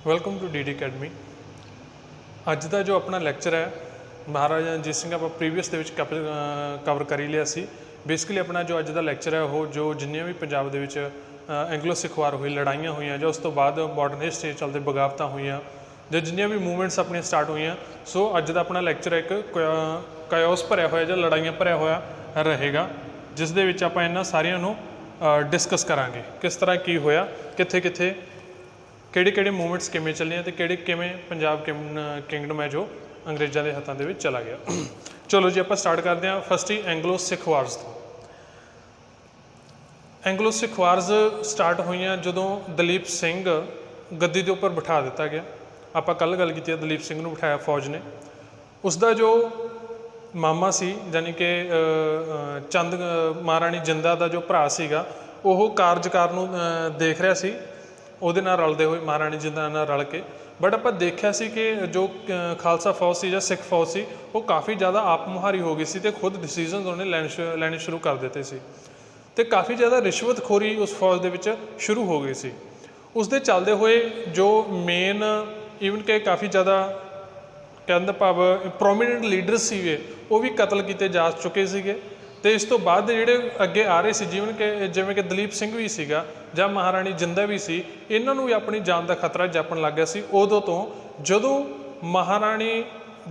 Welcome to the academy. अज का जो अपना लैक्चर है महाराजा रणजीत सिंह आप प्रीवियस कवर कर ही लिया सी। बेसिकली अपना जो अज का लैक्चर है वो जो जिन्नियां भी पंजाब दे विच एंग्लो सिख वार हुई लड़ाइयाँ हुई जो उस तो बाद मॉडर्न हिस्ट्री चलते बगावतां हुई जो जिन्नियां भी मूवमेंट्स अपन स्टार्ट हुई। सो अज का अपना लैक्चर एक कायोस भरिया होया जो लड़ाइयाँ भरिया होया रहेगा, जिस दे विच आपां इन्हां सारियां नूं डिस्कस करांगे किस तरह की होया, कित्थे कित्थे किहड़े मूवमेंट्स किवें चलियां ते किवें पंजाब किंगडम है जो अंग्रेज़ों के हत्थों के चला गया। चलो जी आप स्टार्ट करते हैं। फस्ट ही एंग्लो सिख वार्स तो। एंग्लो सिख वार्स स्टार्ट हुई जदों दलीप सिंह गद्दी के उपर बिठा दिता गया। आप कल गल की दलीप सिंह नूं बिठाया फौज ने। उसका जो मामा सी यानी कि चंद महाराणी जिंदा का जो भरा सीगा वो कारजकार नूं देख रहा सी, ਉਹਦੇ ਨਾਲ रलते हुए महाराणी जिंदा नाल रल के। बट आप देखा सी कि जो खालसा फौज सी या सिख फौज सी वो काफ़ी ज़्यादा आप मुहारी हो गई सी ते खुद डिसीजन उन्हें लैने शुरू कर दिते सी ते काफ़ी ज़्यादा रिश्वतखोरी उस फौज दे विच शुरू हो गई सी। उसदे चलते हुए जो मेन ईवन के काफ़ी ज़्यादा कहने का भाव प्रोमीनेंट लीडर्स सीगे वो भी कतल किए जा चुके सीगे। तो इस तो बाद जिहड़े अगे आ रहे सी जिवें कि दलीप सिंह भी सीगा जां महाराणी जिंदा भी सी, इन्हां नूं भी अपनी जान का खतरा जापन लग गया सी उदों तो जदों महाराणी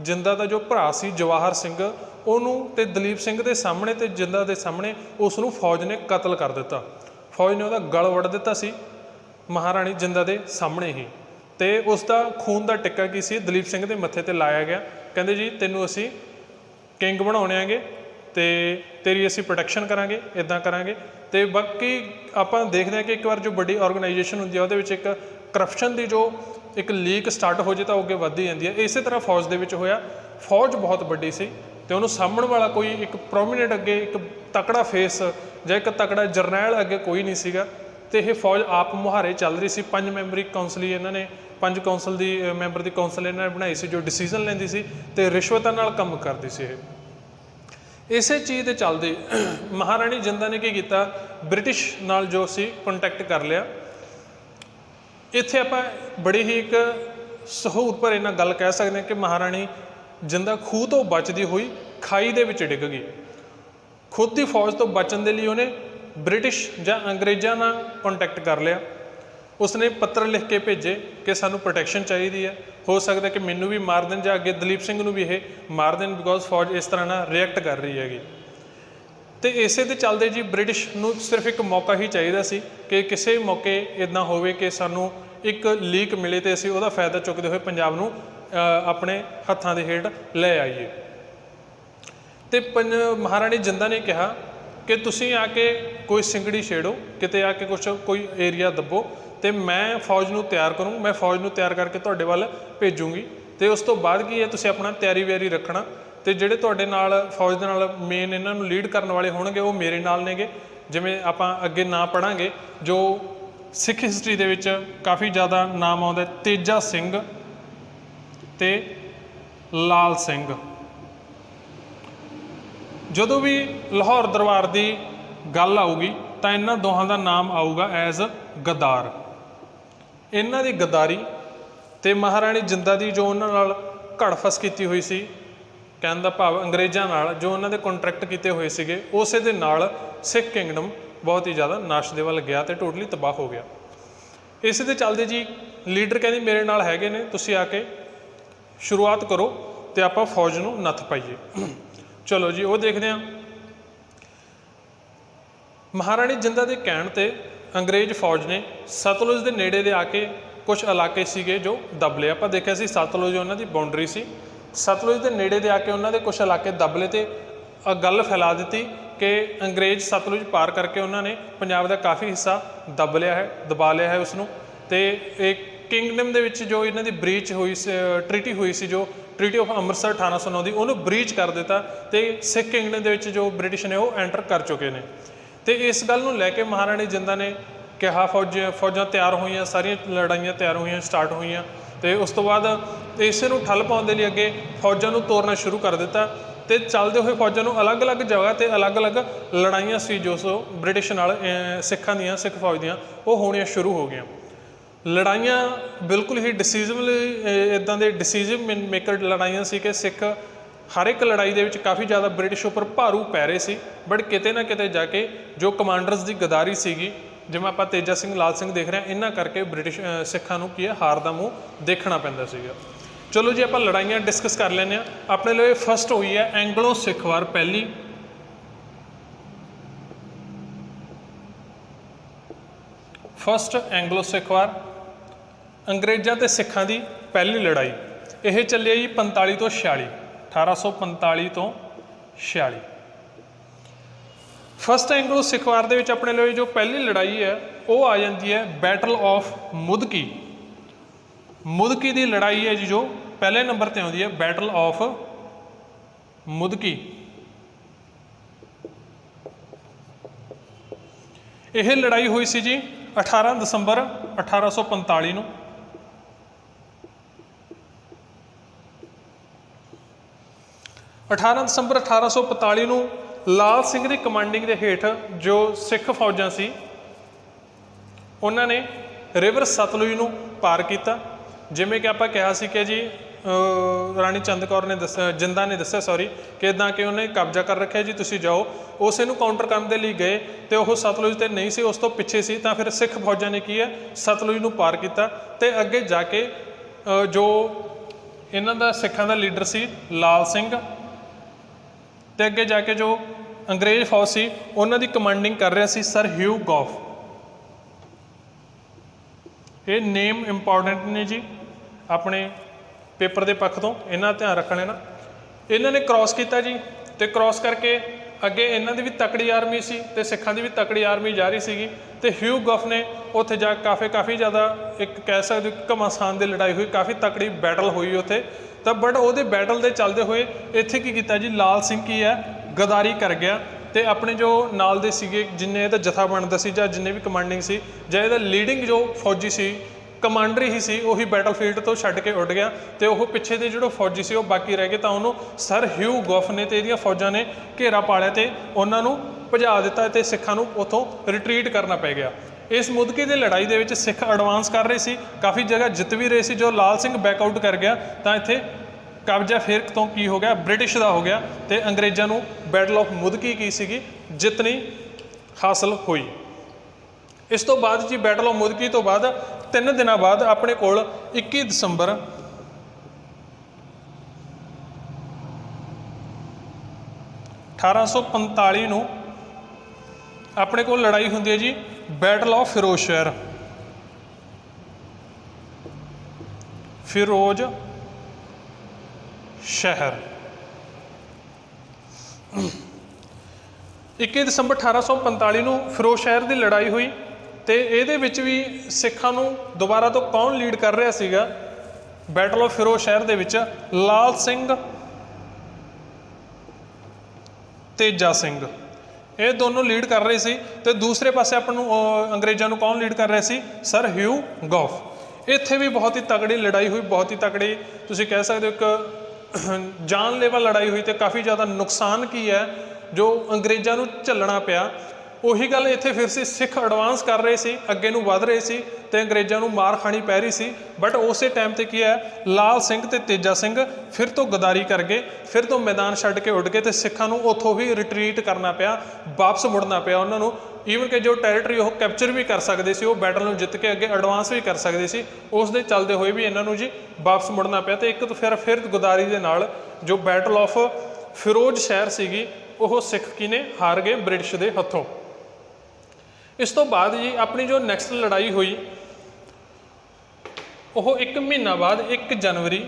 जिंदा का जो भरा सी जवाहर सिंह उहनूं ते दलीप सिंह के सामने ते जिंदा के सामने उसनूं फौज ने कतल कर दिता। फौज ने उहदा गल वड़ दिता सी महाराणी जिंदा के सामने ही। तो उसका खून का टिक्का की सी दलीप सिंह के मत्थे ते लाया गया। कहते जी तैनूं असीं किंग बनाउणे तो तेरी असी प्रोटैक्शन करांगे, इदां करांगे। तो बाकी आप देखते हैं कि एक बार जो बड़ी ऑर्गेनाइजेशन होंगी है वो एक करप्शन की जो एक लीक स्टार्ट हो जाए तो अगे वधदी जाती है। इस तरह फौज के विच होया। फौज बहुत बड़ी सी तो उन्होंने सामण वाला कोई एक प्रोमीनेंट अगे एक तकड़ा फेस या एक तकड़ा जरनैल अगे कोई नहीं सीगा। तो यह फौज आप मुहारे चल रही सी। 5 मैंबरी कौंसल ही इन्होंने 5 कौंसल की मैंबर की कौंसल इन्होंने बनाई सी जो डिसीजन लैंदी सी ते रिश्वतां नाल काम करदी सी। इसे चीज़ के चलते महाराणी जिंदा ने की किया, ब्रिटिश नाल जो सी कॉन्टैक्ट कर लिया। इत्थे आप बड़ी ही एक सहूर भरे नाल गल कह सकते हैं कि महाराणी जिंदा खूह तो बचती हुई खाई दे विच डिग गई। खुद की फौज तो बचन के लिए उन्हें ब्रिटिश या अंग्रेज़ों नाल कॉन्टैक्ट कर लिया। उसने पत्र लिख के भेजे कि सानू प्रोटैक्शन चाहिए है, हो सकता है कि मैनू भी मार दें या अगे दलीप सिंह नूं भी ये मार दें बिकॉज फौज इस तरह ना रिएक्ट कर रही हैगी। तो इसे के चलते जी ब्रिटिश नूं सिर्फ एक मौका ही चाहिए सी कि किसी मौके इदां होवे कि सानू एक लीक मिले तो असीं उहदा फायदा चुकते हुए पंजाब नूं अपने हत्थां दे हेठ ले आईए। तो महाराणी जिंदा ने कहा कि तुसीं आके कोई सिंगड़ी छेड़ो, किते आके कुछ कोई एरिया दबो तो मैं फौज नूं तैयार करूँ, मैं फौज नूं तैयार करके तुहाडे वल भेजूँगी। तो उस तो बाद की है तुसीं अपना तैयारी व्यारी रखना। तो जिहड़े तुहाडे नाल फौज दे नाल मेन इन्हां नूं लीड करने वाले होणगे वो मेरे नाल नेगे। जिवें आपां अगे नाम पढ़ांगे जो सिख हिस्टरी दे विच काफ़ी ज़्यादा नाम आउंदा तेजा सिंह ते लाल सिंह। जदों भी लाहौर दरबार की गल आऊगी तो इन्हां दोहां का नाम आऊगा एज गद्दार। इन्हां दी गद्दारी ते महाराणी जिंदा की जो उन्हां नाल घड़फस की हुई सी, कहने का भाव अंग्रेज़ों नाल जो उन्होंने कॉन्ट्रैक्ट किए हुए थे उस दे नाल सिख किंगडम बहुत ही ज़्यादा नाश दे वल गया तो टोटली तबाह हो गया। इस दे चलते जी लीडर कहते मेरे नाल हैगे ने, तुसीं आके शुरुआत करो तो आप फौज नूं नत्थ पाइए। चलो जी वो देखते हैं। महाराणी जिंदा के कहण ते अंग्रेज़ फौज ने सतलुज के नेड़े दे आके कुछ इलाके सीगे जो दब लिया। आप देखा सी सतलुज उन्होंने बाउंड्री सी, सतलुज के नेड़े दे आके उन्होंने कुछ इलाके दब ले तो गल फैला दी कि अंग्रेज़ सतलुज पार करके उन्होंने पंजाब का काफ़ी हिस्सा दब लिया है, दबा लिया है उसनूं। तो एक किंगडम दे विच जो इन्हां दी ब्रीच हुई ट्रीटी हुई सी जो ट्रीटी ऑफ अमृतसर 1809 की उन्होंने ब्रीच कर दिता। तो सिख किंगडम दे विच जो ब्रिटिश ने वो एंटर कर चुके हैं। तो इस गल नूं लैके महाराणी जिंदा ने कहा फौजां तैयार हुई, सारियां लड़ाइयाँ तैयार हुई स्टार्ट हुई। तो उस तो बाद इस नूं ठल पाउण दे लई अगे फौजां नूं तोड़ना शुरू कर दिता। तो चलते हुए फौजां नूं अलग अलग जगह ते अलग अलग लड़ाइयाँ सी जो सो ब्रिटिश नाल सिखां दियां सिख फौज दियां वो होणियां शुरू हो गई। ਲੜਾਈਆਂ ਬਿਲਕੁਲ ਹੀ ਡਿਸੀਜ਼ਨ ਇੱਦਾਂ ਦੇ ਡਿਸੀਜ਼ਨ ਮੇਕਰ ਲੜਾਈਆਂ ਸੀ ਕਿ ਸਿੱਖ ਹਰ ਇੱਕ ਲੜਾਈ ਦੇ ਵਿੱਚ ਕਾਫੀ ਜ਼ਿਆਦਾ ਬ੍ਰਿਟਿਸ਼ ਉੱਪਰ ਭਾਰੂ ਪੈ ਰਹੇ ਸੀ, ਬਟ ਕਿਤੇ ਨਾ ਕਿਤੇ ਜਾ ਕੇ ਜੋ ਕਮਾਂਡਰਸ ਦੀ ਗਦਾਰੀ ਸੀਗੀ, ਜਿਵੇਂ ਆਪਾਂ ਤੇਜਾ ਸਿੰਘ, ਲਾਲ ਸਿੰਘ ਦੇਖ ਰਹੇ ਹਾਂ, ਇਹਨਾਂ ਕਰਕੇ ਬ੍ਰਿਟਿਸ਼ ਸਿੱਖਾਂ ਨੂੰ ਕੀ ਹੈ, ਹਾਰ ਦਾ ਮੂੰਹ ਦੇਖਣਾ ਪੈਂਦਾ ਸੀਗਾ। ਚਲੋ ਜੀ ਆਪਾਂ ਲੜਾਈਆਂ ਡਿਸਕਸ ਕਰ ਲੈਂਦੇ ਹਾਂ। ਆਪਣੇ ਲਈ ਫਸਟ ਹੋਈ ਹੈ ਐਂਗਲੋ ਸਿੱਖ ਵਾਰ ਪਹਿਲੀ। ਫਸਟ ਐਂਗਲੋ ਸਿੱਖ ਵਾਰ, ਅੰਗਰੇਜ਼ਾਂ ਤੇ ਸਿੱਖਾਂ ਦੀ ਪਹਿਲੀ ਲੜਾਈ। ਇਹ ਚੱਲਿਆ ਜੀ 45 ਤੋਂ 46, 1845 ਤੋਂ 46। ਫਸਟ ਐਂਗਲੋ ਸਿੱਖ ਵਾਰ ਦੇ ਵਿੱਚ ਆਪਣੇ ਲਈ ਜੋ ਪਹਿਲੀ ਲੜਾਈ ਹੈ ਉਹ ਆ ਜਾਂਦੀ ਹੈ ਬੈਟਲ ਆਫ ਮੁਦਕੀ। ਮੁਦਕੀ ਦੀ ਲੜਾਈ ਹੈ ਜੀ ਜੋ ਪਹਿਲੇ ਨੰਬਰ ਤੇ ਆਉਂਦੀ ਹੈ, ਬੈਟਲ ਆਫ ਮੁਦਕੀ। ਇਹ ਲੜਾਈ ਹੋਈ ਸੀ ਜੀ 18 ਦਸੰਬਰ 1845 ਨੂੰ। ਦਸੰਬਰ 1845 ਨੂੰ ਲਾਲ ਸਿੰਘ ਦੀ ਕਮਾਂਡਿੰਗ ਦੇ ਹੇਠ ਜੋ ਸਿੱਖ ਫੌਜਾਂ ਸੀ ਉਹਨਾਂ ਨੇ ਰਿਵਰ ਸਤਲੁਜ ਨੂੰ ਪਾਰ ਕੀਤਾ। ਜਿਵੇਂ ਕਿ ਆਪਾਂ ਕਿਹਾ ਸੀ ਕਿ ਜੀ ਰਾਣੀ ਚੰਦ ਕੌਰ ਨੇ ਦੱਸਿਆ, ਜਿੰਦਾ ਨੇ ਦੱਸਿਆ ਸੌਰੀ, ਕਿ ਇੱਦਾਂ ਕਿ ਉਹਨੇ ਕਬਜ਼ਾ ਕਰ ਰੱਖਿਆ ਜੀ, ਤੁਸੀਂ ਜਾਓ। ਉਸੇ ਨੂੰ ਕਾਊਂਟਰ ਕਰਨ ਦੇ ਲਈ ਗਏ ਤੇ ਉਹ ਸਤਲੁਜ ਤੇ ਨਹੀਂ ਸੀ, ਉਸ ਤੋਂ ਪਿੱਛੇ ਸੀ। ਤਾਂ ਫਿਰ ਸਿੱਖ ਫੌਜਾਂ ਨੇ ਕੀ ਹੈ, ਸਤਲੁਜ ਨੂੰ ਪਾਰ ਕੀਤਾ ਤੇ ਅੱਗੇ ਜਾ ਕੇ ਜੋ ਇਹਨਾਂ ਦਾ ਸਿੱਖਾਂ ਦਾ ਲੀਡਰ ਸੀ ਲਾਲ ਸਿੰਘ, ਤੇ ਅੱਗੇ ਜਾ ਕੇ ਜੋ ਅੰਗਰੇਜ਼ ਫੌਜ ਸੀ ਉਹਨਾਂ ਦੀ ਕਮਾਂਡਿੰਗ ਕਰ ਰਿਹਾ ਸੀ ਸਰ ਹਿਊ ਗੌਫ। ਇਹ ਨੇਮ ਇੰਪੋਰਟੈਂਟ ਨੇ ਜੀ ਆਪਣੇ ਪੇਪਰ ਦੇ ਪੱਖ ਤੋਂ, ਇਹਨਾਂ ਧਿਆਨ ਰੱਖ ਲੈਣਾ। ਇਹਨਾਂ ਨੇ ਕ੍ਰਾਸ ਕੀਤਾ ਜੀ, ਤੇ ਕ੍ਰਾਸ ਕਰਕੇ ਅੱਗੇ ਇਹਨਾਂ ਦੀ ਵੀ ਤਕੜੀ ਆਰਮੀ ਸੀ ਤੇ ਸਿੱਖਾਂ ਦੀ ਵੀ ਤਕੜੀ ਆਰਮੀ ਜਾ ਰਹੀ ਸੀਗੀ। ਤੇ ਹਿਊ ਗੌਫ ਨੇ ਉੱਥੇ ਜਾ ਕਾਫੀ ਜ਼ਿਆਦਾ ਇੱਕ ਕਹਿ ਸਕਦੇ ਘਮਾਸਾਨ ਦੀ ਲੜਾਈ ਹੋਈ, ਕਾਫੀ ਤਕੜੀ ਬੈਟਲ ਹੋਈ ਉੱਥੇ। ਤਾਂ ਬਟ ਉਹਦੇ ਬੈਟਲ ਦੇ ਚੱਲਦੇ ਹੋਏ ਇੱਥੇ ਕੀ ਕੀਤਾ ਜੀ, ਲਾਲ ਸਿੰਘ ਕੀ ਹੈ, ਗਦਾਰੀ ਕਰ ਗਿਆ ਤੇ ਆਪਣੇ ਜੋ ਨਾਲ ਦੇ ਸੀਗੇ, ਜਿੰਨੇ ਇਹਦਾ ਜਥਾ ਬਣਦਾ ਸੀ ਜਾਂ ਜਿੰਨੇ ਵੀ ਕਮਾਂਡਿੰਗ ਸੀ ਜਾਂ ਇਹਦਾ ਲੀਡਿੰਗ ਜੋ ਫੌਜੀ ਸੀ, ਕਮਾਂਡਰ ਹੀ ਸੀ, ਉਹੀ ਬੈਟਲਫੀਲਡ ਤੋਂ ਛੱਡ ਕੇ ਉੱਡ ਗਿਆ ਤੇ ਉਹ ਪਿੱਛੇ ਦੇ ਜਿਹੜੇ ਫੌਜੀ ਸੀ ਉਹ ਬਾਕੀ ਰਹਿ ਗਏ। ਤਾਂ ਉਹਨੂੰ ਸਰ ਹਿਊ ਗੌਫ ਨੇ ਤੇ ਇਹਦੀਆਂ ਫੌਜਾਂ ਨੇ ਘੇਰਾ ਪਾ ਲਿਆ ਤੇ ਉਹਨਾਂ ਨੂੰ ਭਜਾ ਦਿੱਤਾ ਤੇ ਸਿੱਖਾਂ ਨੂੰ ਉੱਥੋਂ ਰਿਟਰੀਟ ਕਰਨਾ ਪੈ ਗਿਆ। ਇਸ ਮੁਦਕੀ ਦੀ ਲੜਾਈ ਦੇ ਵਿੱਚ ਸਿੱਖ ਐਡਵਾਂਸ ਕਰ ਰਹੇ ਸੀ, ਕਾਫੀ ਜਗ੍ਹਾ ਜਿੱਤ ਵੀ ਰਹੇ ਸੀ। ਜੋ ਲਾਲ ਸਿੰਘ ਬੈਕਆਊਟ ਕਰ ਗਿਆ ਤਾਂ ਇੱਥੇ ਕਬਜ਼ਾ ਫਿਰ ਤੋਂ ਕੀ ਹੋ ਗਿਆ, ਬ੍ਰਿਟਿਸ਼ ਦਾ ਹੋ ਗਿਆ ਤੇ ਅੰਗਰੇਜ਼ਾਂ ਨੂੰ ਬੈਟਲ ਆਫ ਮੁਦਕੀ ਕੀ ਸੀਗੀ, ਜਿੱਤਣੀ ਹਾਸਲ ਹੋਈ। ਇਸ ਤੋਂ ਬਾਅਦ ਜੀ ਬੈਟਲ ਆਫ ਮੁਦਕੀ ਤੋਂ ਬਾਅਦ 3 ਦਿਨਾਂ ਬਾਅਦ ਆਪਣੇ ਕੋਲ 21 ਦਸੰਬਰ 1845 ਨੂੰ ਆਪਣੇ ਕੋਲ ਲੜਾਈ ਹੁੰਦੀ ਹੈ ਜੀ ਬੈਟਲ ਆਫ ਫਿਰੋਜ਼ਸ਼ਹਿਰ। ਫਿਰੋਜ਼ ਸ਼ਹਿਰ 21 ਦਸੰਬਰ 1845 ਨੂੰ ਫਿਰੋਜ਼ਸ਼ਹਿਰ ਦੀ ਲੜਾਈ ਹੋਈ ਤੇ ਇਹਦੇ ਵਿੱਚ ਵੀ ਸਿੱਖਾਂ ਨੂੰ ਦੁਬਾਰਾ ਤੋਂ ਕੌਣ ਲੀਡ ਕਰ ਰਿਹਾ ਸੀਗਾ ਬੈਟਲ ਆਫ ਫਿਰੋਜ਼ਸ਼ਹਿਰ ਦੇ ਵਿੱਚ, ਲਾਲ ਸਿੰਘ, ਤੇਜਾ ਸਿੰਘ, ਇਹ ਦੋਨੋਂ ਲੀਡ ਕਰ ਰਹੇ ਸੀ। ਤੇ ਦੂਸਰੇ ਪਾਸੇ ਆਪਾਂ ਨੂੰ ਅੰਗਰੇਜ਼ਾਂ ਨੂੰ ਕੌਣ ਲੀਡ ਕਰ ਰਿਹਾ ਸੀ, ਸਰ ਹਿਊ ਗੌਫ। ਇੱਥੇ ਵੀ ਬਹੁਤ ਹੀ ਤਕੜੀ ਲੜਾਈ ਹੋਈ, ਬਹੁਤ ਹੀ ਤਕੜੀ ਤੁਸੀਂ ਕਹਿ ਸਕਦੇ ਹੋ, ਇੱਕ ਜਾਨਲੇਵਾ ਲੜਾਈ ਹੋਈ ਤੇ ਕਾਫੀ ਜ਼ਿਆਦਾ ਨੁਕਸਾਨ ਕੀ ਹੈ ਜੋ ਅੰਗਰੇਜ਼ਾਂ ਨੂੰ ਝੱਲਣਾ ਪਿਆ। ਉਹੀ ਗੱਲ ਇੱਥੇ ਫਿਰ ਸੀ, ਸਿੱਖ ਐਡਵਾਂਸ ਕਰ ਰਹੇ ਸੀ, ਅੱਗੇ ਨੂੰ ਵੱਧ ਰਹੇ ਸੀ ਤੇ ਅੰਗਰੇਜ਼ਾਂ ਨੂੰ ਮਾਰ ਖਾਣੀ ਪੈ ਰਹੀ ਸੀ। ਬਟ ਉਸੇ ਟਾਈਮ ਤੇ ਕੀ ਹੈ, ਲਾਲ ਸਿੰਘ ਤੇ ਤੇਜਾ ਸਿੰਘ ਫਿਰ ਤੋਂ ਗਦਾਰੀ ਕਰ ਗਏ, ਫਿਰ ਤੋਂ ਮੈਦਾਨ ਛੱਡ ਕੇ ਉੱਡ ਗਏ ਤੇ ਸਿੱਖਾਂ ਨੂੰ ਉੱਥੋਂ ਹੀ ਰਿਟਰੀਟ ਕਰਨਾ ਪਿਆ, ਵਾਪਸ ਮੁੜਨਾ ਪਿਆ ਉਹਨਾਂ ਨੂੰ। ਈਵਨ ਕਿ ਜੋ ਟੈਰੀਟਰੀ ਉਹ ਕੈਪਚਰ ਵੀ ਕਰ ਸਕਦੇ ਸੀ, ਉਹ ਬੈਟਲ ਨੂੰ ਜਿੱਤ ਕੇ ਅੱਗੇ ਐਡਵਾਂਸ ਵੀ ਕਰ ਸਕਦੇ ਸੀ, ਉਸ ਦੇ ਚੱਲਦੇ ਹੋਏ ਵੀ ਇਹਨਾਂ ਨੂੰ ਜੀ ਵਾਪਸ ਮੁੜਨਾ ਪਿਆ। ਤੇ ਇੱਕ ਤੋਂ ਫਿਰ ਗਦਾਰੀ ਦੇ ਨਾਲ ਜੋ ਬੈਟਲ ਆਫ ਫਿਰੋਜ਼ ਸ਼ਹਿਰ ਸੀਗੀ ਉਹ ਸਿੱਖ ਕੀ ਨੇ ਹਾਰ ਗਏ ਬ੍ਰਿਟਿਸ਼ ਦੇ ਹੱਥੋਂ। ਇਸ ਤੋਂ ਬਾਅਦ ਜੀ ਆਪਣੀ ਜੋ ਨੈਕਸਟ ਲੜਾਈ ਹੋਈ ਉਹ 1 ਮਹੀਨਾ ਬਾਅਦ 1 ਜਨਵਰੀ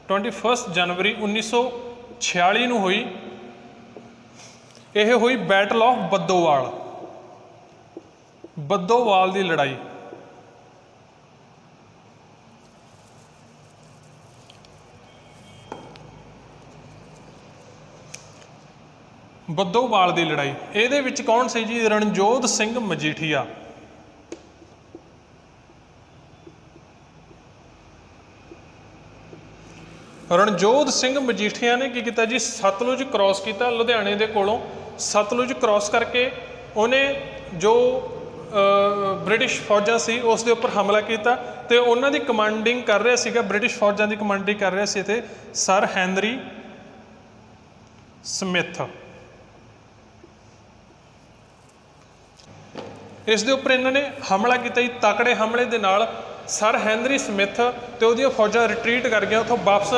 21 ਜਨਵਰੀ 1946 ਨੂੰ ਹੋਈ। ਇਹ ਹੋਈ ਬੈਟਲ ਆਫ ਬੱਦੋਵਾਲ, ਬੱਦੋਵਾਲ ਦੀ ਲੜਾਈ। ਬੱਦੋਵਾਲ ਦੀ ਲੜਾਈ, ਇਹਦੇ ਵਿੱਚ ਕੌਣ ਸੀ ਜੀ, ਰਣਜੋਧ ਸਿੰਘ ਮਜੀਠੀਆ। ਰਣਜੋਧ ਸਿੰਘ ਮਜੀਠੀਆ ਨੇ ਕੀ ਕੀਤਾ ਜੀ, ਸਤਲੁਜ ਕ੍ਰਾਸ ਕੀਤਾ ਲੁਧਿਆਣੇ ਦੇ ਕੋਲੋਂ। ਸਤਲੁਜ ਕ੍ਰਾਸ ਕਰਕੇ ਉਹਨੇ ਜੋ ਬ੍ਰਿਟਿਸ਼ ਫੌਜਾਂ ਸੀ ਉਸ ਦੇ ਉੱਪਰ ਹਮਲਾ ਕੀਤਾ ਤੇ ਉਹਨਾਂ ਦੀ ਕਮਾਂਡਿੰਗ ਕਰ ਰਿਹਾ ਸੀਗਾ, ਬ੍ਰਿਟਿਸ਼ ਫੌਜਾਂ ਦੀ ਕਮਾਂਡਿੰਗ ਕਰ ਰਿਹਾ ਸੀ ਇੱਥੇ ਸਰ ਹੈਨਰੀ ਸਮਿਥ। ਇਸ ਦੇ ਉੱਪਰ ਇਹਨਾਂ ਨੇ ਹਮਲਾ ਕੀਤਾ ਜੀ। ਤਕੜੇ ਹਮਲੇ ਦੇ ਨਾਲ ਸਰ ਹੈਨਰੀ ਸਮਿਥ ਤੇ ਉਹਦੀਆਂ ਫੌਜਾਂ ਰਿਟਰੀਟ ਕਰ ਗਈਆਂ, ਉੱਥੋਂ ਵਾਪਸ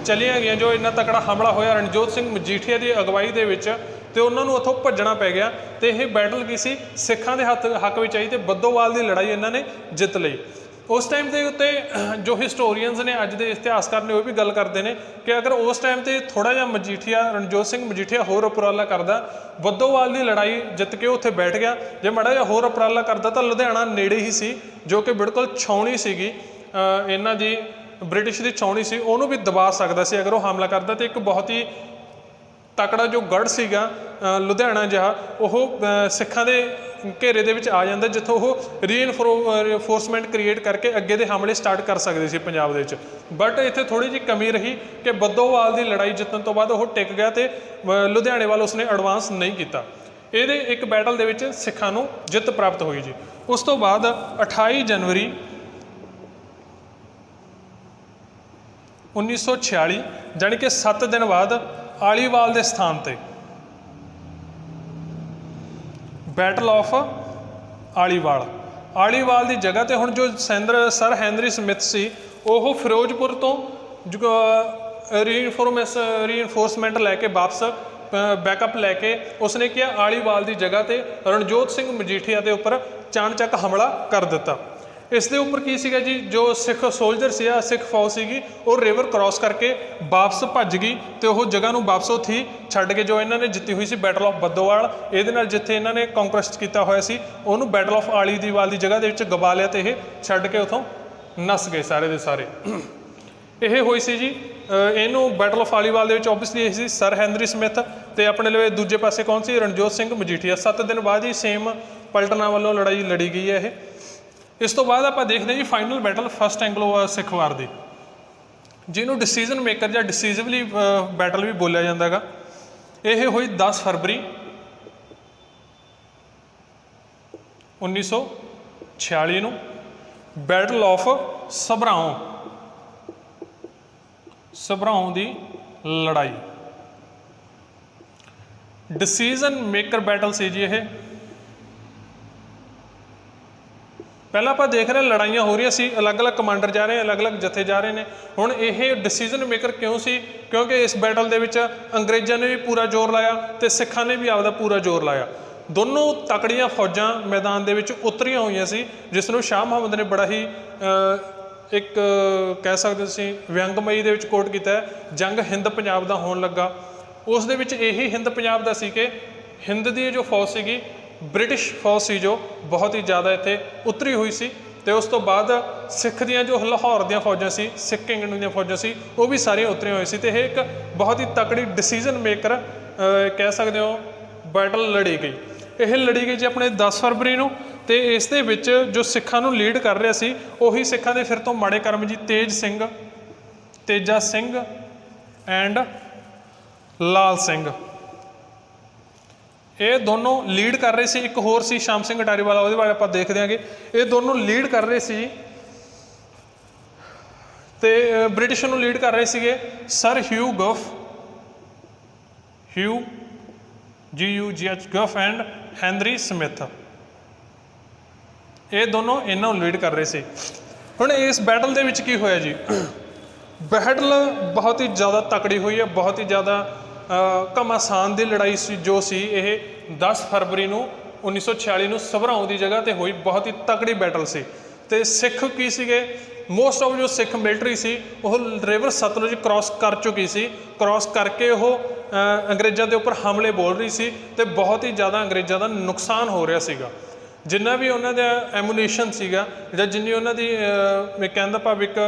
ਚਲੀਆਂ ਗਈਆਂ। ਜੋ ਇੰਨਾ ਤਕੜਾ ਹਮਲਾ ਹੋਇਆ ਰਣਜੋਤ ਸਿੰਘ ਮਜੀਠੀਆ ਦੀ ਅਗਵਾਈ ਦੇ ਵਿੱਚ, ਤੇ ਉਹਨਾਂ ਨੂੰ ਉੱਥੋਂ ਭੱਜਣਾ ਪੈ ਗਿਆ। ਤੇ ਇਹ ਬੈਟਲ ਕੀ ਸੀ, ਸਿੱਖਾਂ ਦੇ ਹੱਕ ਵਿੱਚ ਆਈ ਤੇ ਬੱਦੋਵਾਲ ਦੀ ਲੜਾਈ ਇਹਨਾਂ ਨੇ ਜਿੱਤ ਲਈ। ਉਸ ਟਾਈਮ ਦੇ ਉੱਤੇ ਜੋ ਹਿਸਟੋਰੀਅਨਸ ਨੇ, ਅੱਜ ਦੇ ਇਤਿਹਾਸਕਾਰ ਨੇ, ਉਹ ਵੀ ਗੱਲ ਕਰਦੇ ਨੇ ਕਿ ਅਗਰ ਉਸ ਟਾਈਮ 'ਤੇ ਥੋੜ੍ਹਾ ਜਿਹਾ ਮਜੀਠੀਆ, ਰਣਜੋਤ ਸਿੰਘ ਮਜੀਠੀਆ ਹੋਰ ਉਪਰਾਲਾ ਕਰਦਾ, ਬੱਦੋਵਾਲ ਦੀ ਲੜਾਈ ਜਿੱਤ ਕੇ ਉੱਥੇ ਬੈਠ ਗਿਆ। ਜੇ ਮਾੜਾ ਜਿਹਾ ਹੋਰ ਉਪਰਾਲਾ ਕਰਦਾ ਤਾਂ ਲੁਧਿਆਣਾ ਨੇੜੇ ਹੀ ਸੀ, ਜੋ ਕਿ ਬਿਲਕੁਲ ਛਾਉਣੀ ਸੀਗੀ ਇਹਨਾਂ ਦੀ, ਬ੍ਰਿਟਿਸ਼ ਦੀ ਛਾਉਣੀ ਸੀ, ਉਹਨੂੰ ਵੀ ਦਬਾ ਸਕਦਾ ਸੀ ਅਗਰ ਉਹ ਹਮਲਾ ਕਰਦਾ। ਤੇ ਇੱਕ ਬਹੁਤ ਹੀ ਤਕੜਾ ਜੋ ਗੜ੍ਹ ਸੀਗਾ ਲੁਧਿਆਣਾ ਜਿਹਾ, ਉਹ ਸਿੱਖਾਂ ਦੇ ਘੇਰੇ ਦੇ ਵਿੱਚ ਆ ਜਾਂਦਾ, ਜਿੱਥੋਂ ਉਹ ਰੀਇਨਫੋਰਸਮੈਂਟ ਕ੍ਰੀਏਟ ਕਰਕੇ ਅੱਗੇ ਦੇ ਹਮਲੇ ਸਟਾਰਟ ਕਰ ਸਕਦੇ ਸੀ ਪੰਜਾਬ ਦੇ ਵਿੱਚ। ਬਟ ਇੱਥੇ ਥੋੜ੍ਹੀ ਜਿਹੀ ਕਮੀ ਰਹੀ ਕਿ ਬੱਦੋਵਾਲ ਦੀ ਲੜਾਈ ਜਿੱਤਣ ਤੋਂ ਬਾਅਦ ਉਹ ਟਿਕ ਗਿਆ ਤੇ ਲੁਧਿਆਣੇ ਵੱਲ ਉਸਨੇ ਐਡਵਾਂਸ ਨਹੀਂ ਕੀਤਾ। ਇਹਦੇ ਇੱਕ ਬੈਟਲ ਦੇ ਵਿੱਚ ਸਿੱਖਾਂ ਨੂੰ ਜਿੱਤ ਪ੍ਰਾਪਤ ਹੋਈ ਜੀ। ਉਸ ਤੋਂ ਬਾਅਦ 28 ਜਨਵਰੀ 1946 ਜਾਣੀ ਕਿ 7 ਦਿਨ ਬਾਅਦ ਆਲੀਵਾਲ ਦੇ ਸਥਾਨ ਤੇ ਬੈਟਲ ਆਫ ਆਲੀਵਾਲ ਦੀ ਜਗ੍ਹਾ ਤੇ ਹੁਣ ਜੋ ਸਰ ਹੈਨਰੀ ਸਮਿਥ ਸੀ, ਉਹ ਫਿਰੋਜ਼ਪੁਰ ਤੋਂ ਰੀਇਨਫੋਰਸਮੈਂਟ ਲੈ ਕੇ ਵਾਪਸ ਬੈਕਅਪ ਲੈ ਕੇ ਉਸਨੇ ਕਿਹਾ ਆਲੀਵਾਲ ਦੀ ਜਗ੍ਹਾ ਤੇ ਰਣਜੋਤ ਸਿੰਘ ਮਜੀਠੀਆ ਦੇ ਉੱਪਰ ਚਾਣਚੱਕ ਹਮਲਾ ਕਰ ਦਿੱਤਾ। ਇਸ ਦੇ ਉੱਪਰ ਕੀ ਸੀਗਾ ਜੀ, ਜੋ ਸਿੱਖ ਸੋਲਜਰ ਸੀ, ਸਿੱਖ ਫੌਜ ਸੀਗੀ, ਉਹ ਰਿਵਰ ਕ੍ਰਾਸ ਕਰਕੇ ਵਾਪਸ ਭੱਜ ਗਈ ਤੇ ਉਹ ਜਗ੍ਹਾ ਨੂੰ ਵਾਪਸ ਉੱਥੇ ਹੀ ਛੱਡ ਕੇ, ਜੋ ਇਹਨਾਂ ਨੇ ਜਿੱਤੀ ਹੋਈ ਸੀ ਬੈਟਲ ਆਫ ਬੱਦੋਵਾਲ, ਇਹਦੇ ਨਾਲ ਜਿੱਥੇ ਇਹਨਾਂ ਨੇ ਕੰਕੁਐਸਟ ਕੀਤਾ ਹੋਇਆ ਸੀ, ਉਹਨੂੰ ਬੈਟਲ ਆਫ ਆਲੀਵਾਲ ਦੀ ਜਗ੍ਹਾ ਦੇ ਵਿੱਚ ਗਵਾ ਲਿਆ ਤੇ ਇਹ ਛੱਡ ਕੇ ਉੱਥੋਂ ਨੱਸ ਗਏ ਸਾਰੇ ਦੇ ਸਾਰੇ। ਇਹ ਹੋਈ ਸੀ ਜੀ ਇਹਨੂੰ ਬੈਟਲ ਆਫ ਆਲੀਵਾਲ ਦੇ ਵਿੱਚ ਓਬਵੀਅਸਲੀ ਇਹ ਸੀ ਸਰ ਹੈਨਰੀ ਸਮਿਥ ਤੇ ਆਪਣੇ ਲਈ ਦੂਜੇ ਪਾਸੇ ਕੌਣ ਸੀ, ਰਣਜੋਤ ਸਿੰਘ ਮਜੀਠੀਆ। 7 ਦਿਨ ਬਾਅਦ ਹੀ ਸੇਮ ਪਲਟਨਾਂ ਵੱਲੋਂ ਲੜਾਈ ਲੜੀ ਗਈ ਹੈ ਇਹ। ਇਸ ਤੋਂ ਬਾਅਦ ਆਪਾਂ ਦੇਖਦੇ ਹਾਂ ਜੀ ਫਾਈਨਲ ਬੈਟਲ ਫਸਟ ਐਂਗਲੋ ਸਿੱਖ ਵਾਰ ਦੀ, ਜਿਹਨੂੰ ਡਿਸੀਜ਼ਨ ਮੇਕਰ ਜਾਂ ਡਿਸੀਜ਼ਿਵਲੀ ਬੈਟਲ ਵੀ ਬੋਲਿਆ ਜਾਂਦਾ ਹੈਗਾ। ਇਹ ਹੋਈ 10 ਫਰਵਰੀ 1946 ਨੂੰ, ਬੈਟਲ ਆਫ ਸਭਰਾਉਂ ਦੀ ਲੜਾਈ। ਡਿਸੀਜ਼ਨ ਮੇਕਰ ਬੈਟਲ ਸੀ ਜੀ ਇਹ। ਪਹਿਲਾਂ ਆਪਾਂ ਦੇਖ ਰਹੇ ਲੜਾਈਆਂ ਹੋ ਰਹੀਆਂ ਸੀ, ਅਲੱਗ-ਅਲੱਗ ਕਮਾਂਡਰ ਜਾ ਰਹੇ, ਅਲੱਗ-ਅਲੱਗ ਜਥੇ ਜਾ ਰਹੇ ਨੇ। ਹੁਣ ਇਹ ਡਿਸੀਜ਼ਨ ਮੇਕਰ ਕਿਉਂ ਸੀ, ਕਿਉਂਕਿ ਇਸ ਬੈਟਲ ਦੇ ਵਿੱਚ ਅੰਗਰੇਜ਼ਾਂ ਨੇ ਵੀ ਪੂਰਾ ਜ਼ੋਰ ਲਾਇਆ ਤੇ ਸਿੱਖਾਂ ਨੇ ਵੀ ਆਪਦਾ ਪੂਰਾ ਜ਼ੋਰ ਲਾਇਆ। ਦੋਨੋਂ ਤਕੜੀਆਂ ਫੌਜਾਂ ਮੈਦਾਨ ਦੇ ਵਿੱਚ ਉਤਰੀਆਂ ਹੋਈਆਂ ਸੀ, ਜਿਸ ਨੂੰ ਸ਼ਾਹ ਮੁਹੰਮਦ ਨੇ ਬੜਾ ਹੀ ਇੱਕ ਕਹਿ ਸਕਦੇ ਸੀ ਵਿਅੰਗਮਈ ਦੇ ਵਿੱਚ ਕੋਟ ਕੀਤਾ ਹੈ, ਜੰਗ ਹਿੰਦ ਪੰਜਾਬ ਦਾ ਹੋਣ ਲੱਗਾ। ਉਸ ਦੇ ਵਿੱਚ ਇਹੀ ਹਿੰਦ ਪੰਜਾਬ ਦਾ ਸੀ ਕਿ ਹਿੰਦ ਦੀ ਜੋ ਫੌਜ ਸੀਗੀ, ਬ੍ਰਿਟਿਸ਼ ਫੌਜ ਸੀ ਜੋ ਬਹੁਤ ਹੀ ਜ਼ਿਆਦਾ ਇੱਥੇ ਉਤਰੀ ਹੋਈ ਸੀ। ਤੇ ਉਸ ਤੋਂ ਬਾਅਦ ਸਿੱਖ ਦੀਆਂ ਜੋ ਲਾਹੌਰ ਦੀਆਂ ਫੌਜਾਂ ਸੀ, ਸਿੱਖ ਇੰਗਲੈਂਡ ਦੀਆਂ ਫੌਜਾਂ ਸੀ, ਉਹ ਵੀ ਸਾਰੀਆਂ ਉਤਰੀਆਂ ਹੋਈਆਂ ਸੀ। ਤੇ ਇਹ ਇੱਕ ਬਹੁਤ ਹੀ ਤਕੜੀ ਡਿਸੀਜ਼ਨ ਮੇਕਰ ਕਹਿ ਸਕਦੇ ਹੋ ਬੈਟਲ ਲੜੀ ਗਈ। ਇਹ ਲੜੀ ਗਈ ਜੀ ਆਪਣੇ 10 ਫਰਵਰੀ ਨੂੰ। ਤੇ ਇਸ ਦੇ ਵਿੱਚ ਜੋ ਸਿੱਖਾਂ ਨੂੰ ਲੀਡ ਕਰ ਰਿਹਾ ਸੀ, ਉਹੀ ਸਿੱਖਾਂ ਦੇ ਫਿਰ ਤੋਂ ਮਾੜੇ ਕਰਮ ਜੀ ਤੇਜਾ ਸਿੰਘ ਐਂਡ ਲਾਲ ਸਿੰਘ, ਇਹ ਦੋਨੋਂ ਲੀਡ ਕਰ ਰਹੇ ਸੀ। ਇੱਕ ਹੋਰ ਸੀ ਸ਼ਾਮ ਸਿੰਘ ਅਟਾਰੀ ਵਾਲਾ, ਉਹਦੇ ਬਾਰੇ ਆਪਾਂ ਦੇਖਦੇ ਹਾਂਗੇ। ਇਹ ਦੋਨੋਂ ਲੀਡ ਕਰ ਰਹੇ ਸੀ ਤੇ ਬ੍ਰਿਟਿਸ਼ ਨੂੰ ਲੀਡ ਕਰ ਰਹੇ ਸੀਗੇ sir Hugh Gough and Henry Smith. ਇਹ ਦੋਨੋਂ ਇਹਨਾਂ ਨੂੰ ਲੀਡ ਕਰ ਰਹੇ ਸੀ। ਹੁਣ ਇਸ ਬੈਟਲ ਦੇ ਵਿੱਚ ਕੀ ਹੋਇਆ ਜੀ, ਬੈਟਲ ਬਹੁਤ ਹੀ ਜ਼ਿਆਦਾ ਤਕੜੀ ਹੋਈ ਹੈ, ਬਹੁਤ ਹੀ ਜ਼ਿਆਦਾ ਘਮਾਸਾਨ ਦੀ ਲੜਾਈ ਸੀ ਜੋ ਸੀ ਇਹ 10 ਫਰਵਰੀ ਨੂੰ 1946 ਨੂੰ ਸਭਰਾਉਂ ਦੀ ਜਗ੍ਹਾ ਤੇ ਹੋਈ। ਬਹੁਤ ਹੀ ਤਕੜੀ ਬੈਟਲ ਸੀ। ਤੇ ਸਿੱਖ ਕੀ ਸੀਗੇ, ਮੋਸਟ ਆਫ ਜੋ ਸਿੱਖ ਮਿਲਟਰੀ ਸੀ ਉਹ ਰਿਵਰ ਸਤਲੁਜ ਕ੍ਰਾਸ ਕਰ ਚੁੱਕੀ ਸੀ। ਕ੍ਰਾਸ ਕਰਕੇ ਉਹ ਅੰਗਰੇਜ਼ਾਂ ਦੇ ਉੱਪਰ ਹਮਲੇ ਬੋਲ ਰਹੀ ਸੀ ਤੇ ਬਹੁਤ ਹੀ ਜ਼ਿਆਦਾ ਅੰਗਰੇਜ਼ਾਂ ਦਾ ਨੁਕਸਾਨ ਹੋ ਰਿਹਾ ਸੀਗਾ। ਜਿੰਨਾ ਵੀ ਉਹਨਾਂ ਦਾ ਐਮੂਨੀਸ਼ਨ ਸੀਗਾ ਜਾਂ ਜਿੰਨੀ ਉਹਨਾਂ ਦੀ ਕਹਿਣ ਦਾ ਭਾਵ ਇੱਕ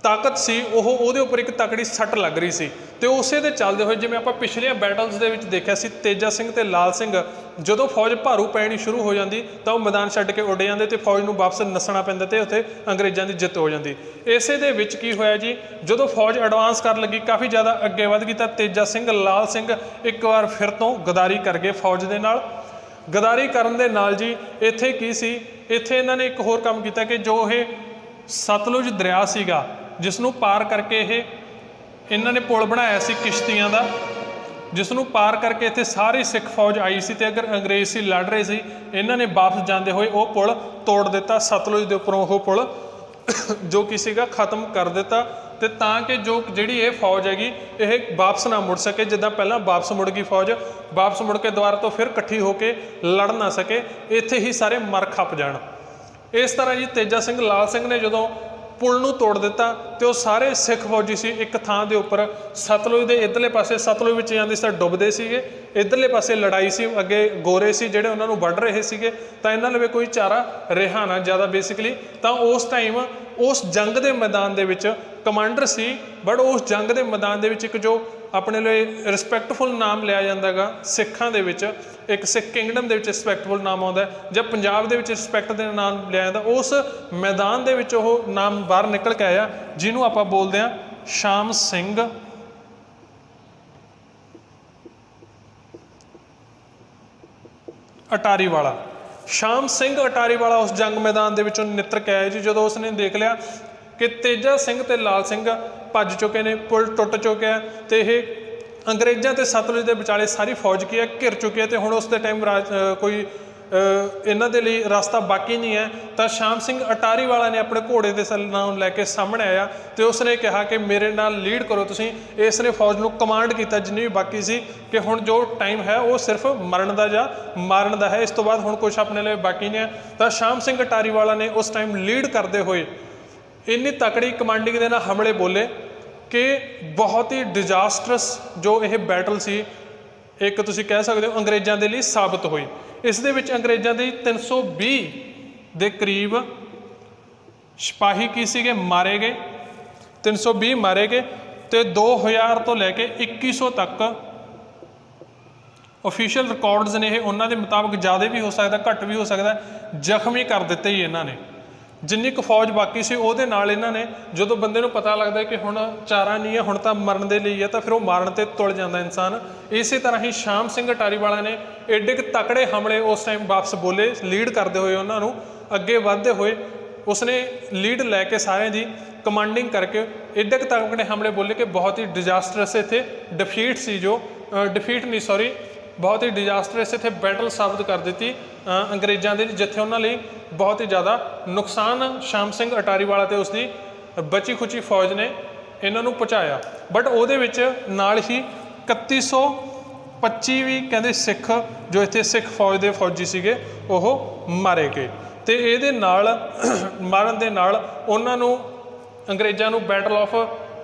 ਤਾਕਤ ਸੀ, ਉਹਦੇ ਉੱਪਰ ਇੱਕ ਤਕੜੀ ਸੱਟ ਲੱਗ ਰਹੀ ਸੀ। ਤੇ ਉਸੇ ਦੇ ਚੱਲਦੇ ਹੋਏ ਜਿਵੇਂ ਆਪਾਂ ਪਿਛਲੀਆਂ ਬੈਟਲਸ ਦੇ ਵਿੱਚ ਦੇਖਿਆ ਸੀ, ਤੇਜਾ ਸਿੰਘ ਤੇ ਲਾਲ ਸਿੰਘ ਜਦੋਂ ਫੌਜ ਭਾਰੂ ਪੈਣੀ ਸ਼ੁਰੂ ਹੋ ਜਾਂਦੀ ਤਾਂ ਉਹ ਮੈਦਾਨ ਛੱਡ ਕੇ ਉੱਡ ਜਾਂਦੇ ਤੇ ਫੌਜ ਨੂੰ ਵਾਪਸ ਨੱਸਣਾ ਪੈਂਦਾ ਤੇ ਉੱਥੇ ਅੰਗਰੇਜ਼ਾਂ ਦੀ ਜਿੱਤ ਹੋ ਜਾਂਦੀ। ਇਸੇ ਦੇ ਵਿੱਚ ਕੀ ਹੋਇਆ ਜੀ, ਜਦੋਂ ਫੌਜ ਐਡਵਾਂਸ ਕਰਨ ਲੱਗੀ, ਕਾਫੀ ਜ਼ਿਆਦਾ ਅੱਗੇ ਵੱਧ ਗਈ, ਤਾਂ ਤੇਜਾ ਸਿੰਘ ਲਾਲ ਸਿੰਘ ਇੱਕ ਵਾਰ ਫਿਰ ਤੋਂ ਗਦਾਰੀ ਕਰ ਗਏ ਫੌਜ ਦੇ ਨਾਲ। गदारी करन दे नाल जी इत्थे की सी, इत्थे इन्हां ने एक होर काम किया कि जो ये सतलुज दरिया सीगा जिसनों पार करके इन्हां ने पुल बनाया सी किश्तियां दा, जिसनों पार करके इत्थे सारी सिख फौज आई सी, ते अगर अंग्रेज सी लड़ रहे सी, इन्हां ने वापस जाते हुए वो पुल तोड़ दिता, सतलुज के उपरों वो पुल जो कि सीगा खत्म कर दिता, ते तां कि जो जिहड़ी ये फौज हैगी ये वापस ना मुड़ सके, जिद्दां पहलां वापस मुड़ गई फौज, वापस मुड़ के दुबारा तो फिर इकट्ठी होके लड़ ना सके, इत्थे ही सारे मर खप जाण। इस तरह जी तेजा सिंह लाल सिंह ने जदों पुल नूं तोड़ दिता तो सारे सिख फौजी सी एक थां दे उपर सतलुज के इधरले पासे सतलुज विच जांदे सी डुबदे सीगे, इधरले पासे लड़ाई सी, अगे गोरे सी जिहड़े उन्हां नूं वढ रहे सीगे, तां इन्हां लवे कोई चारा रिहा ना ज़्यादा बेसिकली। तां उस टाइम उस जंग के मैदान दे विच कमांडर सी, बट उस जंग के मैदान दे विच एक जो अपने लिए रिस्पैक्टफुल नाम लिया जाता गा सिखां दे विच, एक सिख किंगडम दे विच रिस्पैक्टफुल नाम आता है, जब पंजाब दे विच रिस्पैक्ट दे नाम लिया जाता, उस मैदान दे विच वो नाम बाहर निकल के आया जिन्हों आपां बोलते हैं शाम सिंह अटारी वाला। शाम सिंह अटारी वाला उस जंग मैदान दे विचों नितर के आया जी, जो उसने देख लिया कि तेजा सिंह ते लाल सिंह भज चुके ने, पुल टुट चुके हैं, तो यह अंग्रेज़ों ते सतलुज के विचाले सारी फौज की है घिर चुकी है, तो हुण उस टाइम कोई इन्हां दे लई रास्ता बाकी नहीं है। तो शाम सिंह अटारी वाला ने अपने घोड़े के नाम लैके सामने आया, तो उसने कहा कि मेरे नाल लीड करो तुसीं। इसने फौज नूं कमांड किया जिन्नी भी बाकी सी कि हुण जो टाइम है वो सिर्फ मरण का या मारन का है, इस तो बाद हुण कुछ अपने लिए बाकी नहीं है। तो शाम सिंह अटारी वाला ने उस टाइम लीड करते हुए इन्नी तकड़ी कमांडिंग के नाल हमले बोले कि बहुत ही डिजास्टरस जो यह बैटल सी एक तुसीं कह सकते हो अंग्रेज़ों के लिए साबित हुई। इस दे विच अंग्रेज़ों के 320 के करीब सिपाही की सीगे मारे गए, 320 मारे गए, तो 2000 तो लैके 2100 तक ऑफिशियल रिकॉर्ड्स ने उन्होंने के मुताबिक ज़्यादा भी हो सकता घट भी हो सकता जख्मी कर दिते ही इन्होंने। जिन्नी क फौज बाकी सी उहदे नाल इन्हां ने जो बंदे नूं पता लगता है कि हुण चारा नहीं है, हुण तां मरण दे लई है, तो फिर वो मारन ते तुल जाता इंसान। इस तरह ही शाम सिंह अटारी वाला ने एडे क तकड़े हमले उस टाइम वापस बोले लीड करते हुए उन्होंने अगे वधदे हुए, उसने लीड लैके सारे की कमांडिंग करके एडे क तकड़े हमले बोले कि बहुत ही डिजास्टरस इत्थे डिफीट सी, जो डिफीट नहीं सॉरी बहुत ही डिजास्टरस इत्थे बैटल साबित कर दी अंग्रेज़ों के, जिथे उन्होंने बहुत ही ज़्यादा नुकसान शाम सिंह अटारी वाला तो उसकी बची खुची फौज ने इन्हों पहुँचाया। बट वो नाल ही 3125 भी कहते सिख जो इतने सिख फौज के फौजी सीगे वो मारे गए, तो ये मारन के नाल उन्होंने अंग्रेज़ों को बैटल ऑफ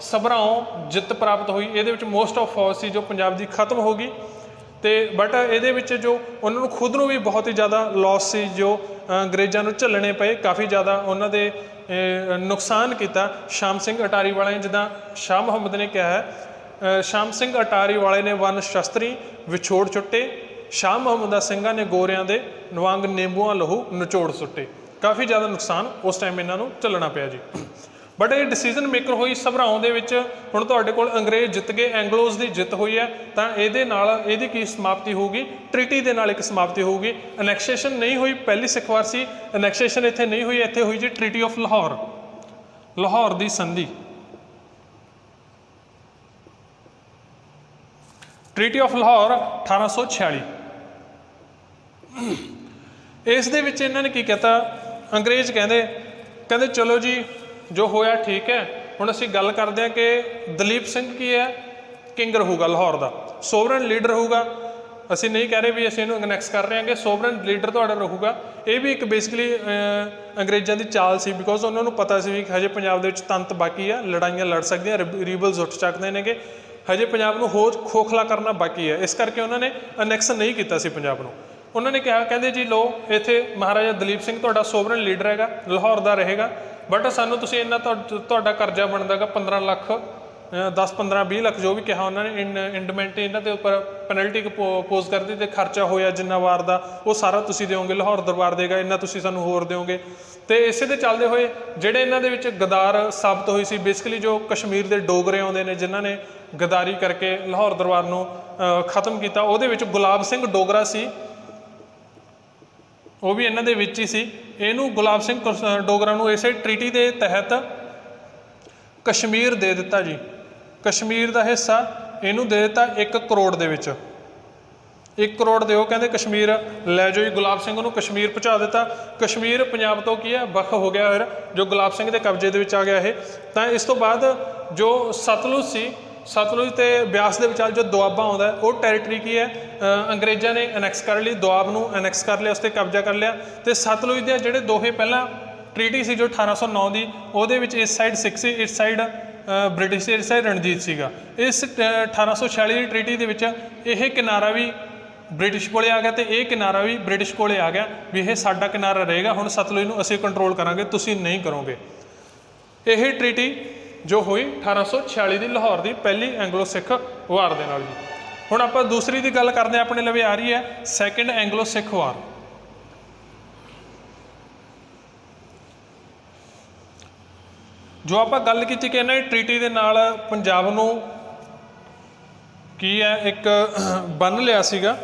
सबराओं जित प्राप्त हुई। ये मोस्ट ऑफ फौज सी जो पंजाब की खत्म हो गई, तो बट ये जो उन्होंने खुद को भी बहुत ही ज़्यादा लॉस सी जो अंग्रेज़ों को झलने पे, काफ़ी ज़्यादा उन्होंने नुकसान किया शाम सिंह अटारी वाले ने। जिदा शाह मुहम्मद ने कहा है शाम सिंह अटारी वाले ने वन शस्त्री विछोड़ छुट्टे, शाह मुहम्मद सिंघां ने गोरियां दे वांग नींबूआं लहू निचोड़ सुट्टे। काफ़ी ज़्यादा नुकसान उस टाइम इन्हों झलना पिया जी। बट ये डिसीजन मेकर हुई सबराओं दे विच, हुण तुहाडे कोल अंग्रेज़ जित गए, एंगलोज की जित हुई है, तो ये की समाप्ति होगी ट्रीटी के नाल एक समाप्ति होगी। अनैक्सेशन नहीं हुई, पहली सिख वार सी अनैक्सेशन इत्थे नहीं हुई, इत्थे हुई जी ट्रीटी ऑफ लाहौर, लाहौर की संधि। Treaty of Lahore 1846। इस दे विच इन्हां ने की कहता, अंग्रेज़ कहते चलो जी जो होया ठीक है, हुण असीं गल करते हैं कि दलीप सिंह की है किंग रहूगा लाहौर का, सोवरन लीडर होगा। असीं नहीं कह रहे भी असीं इहनूं अनैक्स कर रहे हैं कि सोवरन लीडर तुहाडा रहूगा। ये भी एक बेसिकली अंग्रेज़ों की चाल सी, बिकॉज उन्होंने पता सी भी हजे पंजाब दे विच तंत बाकी है, लड़ाइयाँ लड़ सकदियां, रीबल्स उठ सकते हैं कि हजे पंजाब नूं होर खोखला करना बाकी है, इस करके उन्होंने अनैक्स नहीं किया सी पंजाब नूं। उन्होंने कहा कहते जी लो इत्थे महाराजा दलीप सिंह तुहाडा सोवरन लीडर हैगा, लाहौर का रहेगा, बट सानू तुसीं इन्ना तुहाडा करजा बनदा गा 15 लाख 10-15-20 लाख जो भी कहा उन्होंने इंडमेंट इन्हां दे उपर पेनल्टी पोज कर दी, तो खर्चा होया जिन्ना वार दा वो सारा तुसीं देओगे, लाहौर दरबार देगा, इन्ना तुसीं सानू होर देओगे। तो इसे दे चलते हुए जिहड़े इन्हां दे विच गदार साबित हुई सी, बेसिकली जो कश्मीर के डोगरे आउंदे ने जिन्हां ने गदारी करके लाहौर दरबार नूं खत्म किया, उहदे विच गुलाब सिंह डोगरा सी, ਉਹ ਵੀ ਇਹਨਾਂ ਦੇ ਵਿੱਚ ਹੀ ਸੀ। ਇਹਨੂੰ ਗੁਲਾਬ ਸਿੰਘ ਡੋਗਰਾ ਨੂੰ ਇਸੇ ਟਰੀਟੀ ਦੇ ਤਹਿਤ ਕਸ਼ਮੀਰ ਦੇ ਦਿੱਤਾ ਜੀ। ਕਸ਼ਮੀਰ ਦਾ ਹਿੱਸਾ ਇਹਨੂੰ ਦੇ ਦਿੱਤਾ 1 ਕਰੋੜ ਦੇ ਵਿੱਚ। 1 ਕਰੋੜ ਦਿਓ ਕਹਿੰਦੇ ਕਸ਼ਮੀਰ ਲੈ ਜਾਓ ਜੀ। ਗੁਲਾਬ ਸਿੰਘ ਨੂੰ ਕਸ਼ਮੀਰ ਪਹੁੰਚਾ ਦਿੱਤਾ। ਕਸ਼ਮੀਰ ਪੰਜਾਬ ਤੋਂ ਕੀ ਹੈ ਵੱਖ ਹੋ ਗਿਆ, ਫਿਰ ਜੋ ਗੁਲਾਬ ਸਿੰਘ ਦੇ ਕਬਜ਼ੇ ਦੇ ਵਿੱਚ ਆ ਗਿਆ ਇਹ। ਤਾਂ ਇਸ ਤੋਂ ਬਾਅਦ ਜੋ ਸਤਲੁਜ ਸੀ, ਸਤਲੁਜ ਤੇ ਬਿਆਸ ਦੇ ਵਿਚਾਲ ਜੋ ਦੁਆਬਾ ਆਉਂਦਾ ਉਹ ਟੈਰੀਟਰੀ ਕੀ ਹੈ ਅੰਗਰੇਜ਼ਾਂ ਨੇ ਅਨੈਕਸ ਕਰ ਲਈ। ਦੁਆਬ ਨੂੰ ਅਨੈਕਸ ਕਰ ਲਿਆ, ਉਸ 'ਤੇ ਕਬਜ਼ਾ ਕਰ ਲਿਆ। ਤੇ ਸਤਲੁਜ ਦੇ ਜਿਹੜੇ ਦੋਹੇ ਪਹਿਲਾਂ ਟਰੀਟੀ ਸੀ ਜੋ 1809 ਦੀ, ਉਹਦੇ ਵਿੱਚ ਇਸ ਸਾਈਡ ਸਿੱਖ ਸੀ, ਇਸ ਸਾਈਡ ਬ੍ਰਿਟਿਸ਼ ਸੀ, ਇਸ ਸਾਈਡ ਰਣਜੀਤ ਸੀਗਾ। ਇਸ 1846 ਦੀ ਟਰੀਟੀ ਦੇ ਵਿੱਚ ਇਹ ਕਿਨਾਰਾ ਵੀ ਬ੍ਰਿਟਿਸ਼ ਕੋਲੇ ਆ ਗਿਆ ਤੇ ਇਹ ਕਿਨਾਰਾ ਵੀ ਬ੍ਰਿਟਿਸ਼ ਕੋਲੇ ਆ ਗਿਆ ਵੀ ਇਹ ਸਾਡਾ ਕਿਨਾਰਾ ਰਹੇਗਾ, ਹੁਣ ਸਤਲੁਜ ਨੂੰ ਅਸੀਂ ਕੰਟਰੋਲ ਕਰਾਂਗੇ, ਤੁਸੀਂ ਨਹੀਂ ਕਰੋਗੇ। ਇਹ ਟਰੀਟੀ ਜੋ ਹੋਈ 1846 ਦੀ ਲਾਹੌਰ ਦੀ ਪਹਿਲੀ ਐਂਗਲੋ ਸਿੱਖ ਵਾਰ ਦੇ ਨਾਲ ਜੀ। ਹੁਣ ਆਪਾਂ ਦੂਸਰੀ ਦੀ ਗੱਲ ਕਰਦੇ ਹਾਂ, ਆਪਣੇ ਲਵੇ ਆ ਰਹੀ ਹੈ ਸੈਕਿੰਡ ਐਂਗਲੋ ਸਿੱਖ ਵਾਰ। ਜੋ ਆਪਾਂ ਗੱਲ ਕੀਤੀ ਕਿ ਇਹਨਾਂ ਦੀ ਟਰੀਟੀ ਦੇ ਨਾਲ ਪੰਜਾਬ ਨੂੰ ਕੀ ਹੈ ਇੱਕ ਬੰਨ ਲਿਆ ਸੀਗਾ,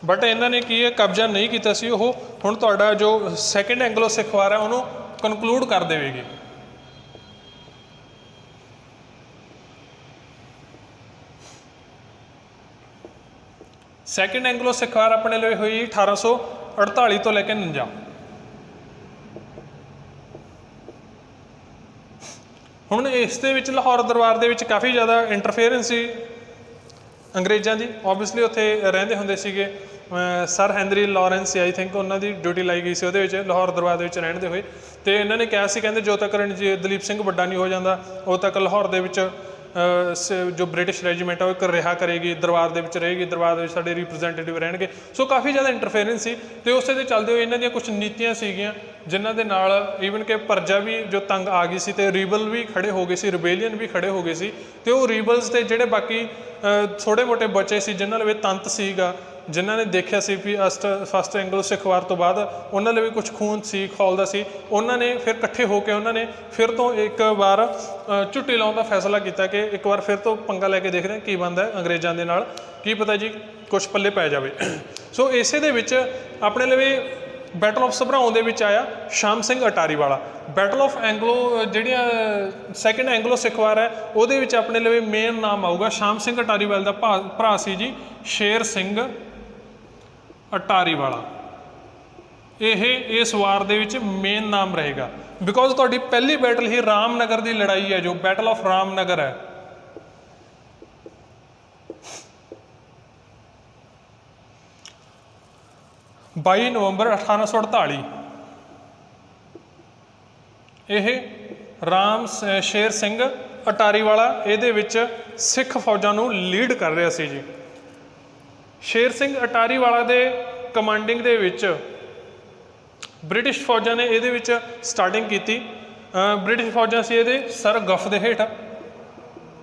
ਬਟ ਇਹਨਾਂ ਨੇ ਕੀ ਹੈ ਕਬਜ਼ਾ ਨਹੀਂ ਕੀਤਾ ਸੀ। ਉਹ ਹੁਣ ਤੁਹਾਡਾ ਜੋ ਸੈਕਿੰਡ ਐਂਗਲੋ ਸਿੱਖ ਵਾਰ ਹੈ ਉਹਨੂੰ ਕਨਕਲੂਡ ਕਰ ਦੇਵੇਗੀ। ਸੈਕਿੰਡ ਐਂਗਲੋ ਸਿੱਖ ਵਾਰ ਆਪਣੇ ਲਈ ਹੋਈ 1848 ਤੋਂ ਲੈ ਕੇ 49। ਹੁਣ ਇਸ ਦੇ ਵਿੱਚ ਲਾਹੌਰ ਦਰਬਾਰ ਦੇ ਵਿੱਚ ਕਾਫੀ ਜ਼ਿਆਦਾ ਇੰਟਰਫੇਰੈਂਸ ਸੀ ਅੰਗਰੇਜ਼ਾਂ ਦੀ। ਓਬਵੀਅਸਲੀ ਉੱਥੇ ਰਹਿੰਦੇ ਹੁੰਦੇ ਸੀਗੇ sir Henry Lawrence, I think ਉਹਨਾਂ ਦੀ ਡਿਊਟੀ ਲਾਈ ਗਈ ਸੀ ਉਹਦੇ ਵਿੱਚ ਲਾਹੌਰ ਦਰਬਾਰ ਦੇ ਵਿੱਚ ਰਹਿੰਦੇ ਹੋਏ। ਅਤੇ ਇਹਨਾਂ ਨੇ ਕਿਹਾ ਸੀ ਕਹਿੰਦੇ ਜੋ ਤੱਕ ਦਲੀਪ ਸਿੰਘ ਵੱਡਾ ਨਹੀਂ ਹੋ ਜਾਂਦਾ ਉਦੋਂ ਤੱਕ ਲਾਹੌਰ ਦੇ ਵਿੱਚ ਜੋ ਬ੍ਰਿਟਿਸ਼ ਰੈਜੀਮੈਂਟ ਆ ਉਹ ਇੱਕ ਰਿਹਾ ਕਰੇਗੀ, ਦਰਬਾਰ ਦੇ ਵਿੱਚ ਰਹੇਗੀ, ਦਰਬਾਰ ਦੇ ਵਿੱਚ ਸਾਡੇ ਰਿਪਰੈਜ਼ੈਂਟੇਟਿਵ ਰਹਿਣਗੇ। ਸੋ ਕਾਫੀ ਜ਼ਿਆਦਾ ਇੰਟਰਫੇਰੈਂਸ ਸੀ। ਅਤੇ ਉਸੇ ਦੇ ਚੱਲਦੇ ਹੋਏ ਇਹਨਾਂ ਦੀਆਂ ਕੁਛ ਨੀਤੀਆਂ ਸੀਗੀਆਂ ਜਿਨ੍ਹਾਂ ਦੇ ਨਾਲ ਈਵਨ ਕਿ ਪ੍ਰਜਾ ਵੀ ਜੋ ਤੰਗ ਆ ਗਈ ਸੀ ਅਤੇ ਰੀਬਲ ਵੀ ਖੜ੍ਹੇ ਹੋ ਗਏ ਸੀ, ਰਿਬੇਲੀਅਨ ਵੀ ਖੜ੍ਹੇ ਹੋ ਗਏ ਸੀ। ਅਤੇ ਉਹ ਰੀਬਲਸ ਅਤੇ ਜਿਹੜੇ ਬਾਕੀ ਥੋੜ੍ਹੇ ਮੋਟੇ ਬੱਚੇ ਸੀ ਜਿਨ੍ਹਾਂ ਲਵੇ ਤੰਤ ਸੀਗਾ, ਜਿਨ੍ਹਾਂ ਨੇ ਦੇਖਿਆ ਸੀ ਵੀ ਫਸਟ ਐਂਗਲੋ ਸਿੱਖ ਵਾਰ ਤੋਂ ਬਾਅਦ ਉਹਨਾਂ ਲਈ ਵੀ ਕੁਛ ਖੂਨ ਸੀ ਖੌਲਦਾ ਸੀ, ਉਹਨਾਂ ਨੇ ਫਿਰ ਇਕੱਠੇ ਹੋ ਕੇ ਉਹਨਾਂ ਨੇ ਫਿਰ ਤੋਂ ਇੱਕ ਵਾਰ ਝੁੱਟੀ ਲਾਉਣ ਦਾ ਫੈਸਲਾ ਕੀਤਾ ਕਿ ਇੱਕ ਵਾਰ ਫਿਰ ਤੋਂ ਪੰਗਾ ਲੈ ਕੇ ਦੇਖਦੇ ਹਾਂ ਕੀ ਬਣਦਾ ਅੰਗਰੇਜ਼ਾਂ ਦੇ ਨਾਲ, ਕੀ ਪਤਾ ਜੀ ਕੁਛ ਪੱਲੇ ਪੈ ਜਾਵੇ। ਸੋ ਇਸੇ ਦੇ ਵਿੱਚ ਆਪਣੇ ਲਈ ਬੈਟਲ ਆਫ ਸਭਰਾਉਂ ਦੇ ਵਿੱਚ ਆਇਆ ਸ਼ਾਮ ਸਿੰਘ ਅਟਾਰੀ ਵਾਲਾ। ਬੈਟਲ ਆਫ ਐਂਗਲੋ ਜਿਹੜੀਆਂ ਸੈਕਿੰਡ ਐਂਗਲੋ ਸਿੱਖ ਵਾਰ ਹੈ ਉਹਦੇ ਵਿੱਚ ਆਪਣੇ ਲਈ ਮੇਨ ਨਾਮ ਆਊਗਾ ਸ਼ਾਮ ਸਿੰਘ ਅਟਾਰੀ ਵਾਲੇ ਦਾ ਭਰਾ ਸੀ ਜੀ ਸ਼ੇਰ ਸਿੰਘ ਅਟਾਰੀ ਵਾਲਾ। ਇਹ ਇਸ ਵਾਰ ਦੇ ਵਿੱਚ ਮੇਨ ਨਾਮ ਰਹੇਗਾ ਬਿਕੋਜ਼ ਤੁਹਾਡੀ ਪਹਿਲੀ ਬੈਟਲ ਹੀ ਰਾਮਨਗਰ ਦੀ ਲੜਾਈ ਹੈ ਜੋ ਬੈਟਲ ਆਫ ਰਾਮਨਗਰ ਹੈ। ਬਾਈ ਨਵੰਬਰ 1848 ਇਹ ਸ਼ੇਰ ਸਿੰਘ ਅਟਾਰੀ ਵਾਲਾ ਇਹਦੇ ਵਿੱਚ ਸਿੱਖ ਫੌਜਾਂ ਨੂੰ ਲੀਡ ਕਰ ਰਿਹਾ ਸੀ ਜੀ। ਸ਼ੇਰ ਸਿੰਘ ਅਟਾਰੀ ਵਾਲਾ ਦੇ ਕਮਾਂਡਿੰਗ ਦੇ ਵਿੱਚ ਬ੍ਰਿਟਿਸ਼ ਫੌਜਾਂ ਨੇ ਇਹਦੇ ਵਿੱਚ ਸਟਾਰਟਿੰਗ ਕੀਤੀ। ਬ੍ਰਿਟਿਸ਼ ਫੌਜਾਂ ਸੀ ਇਹਦੇ ਸਰ ਗਫ ਦੇ ਹੇਠ,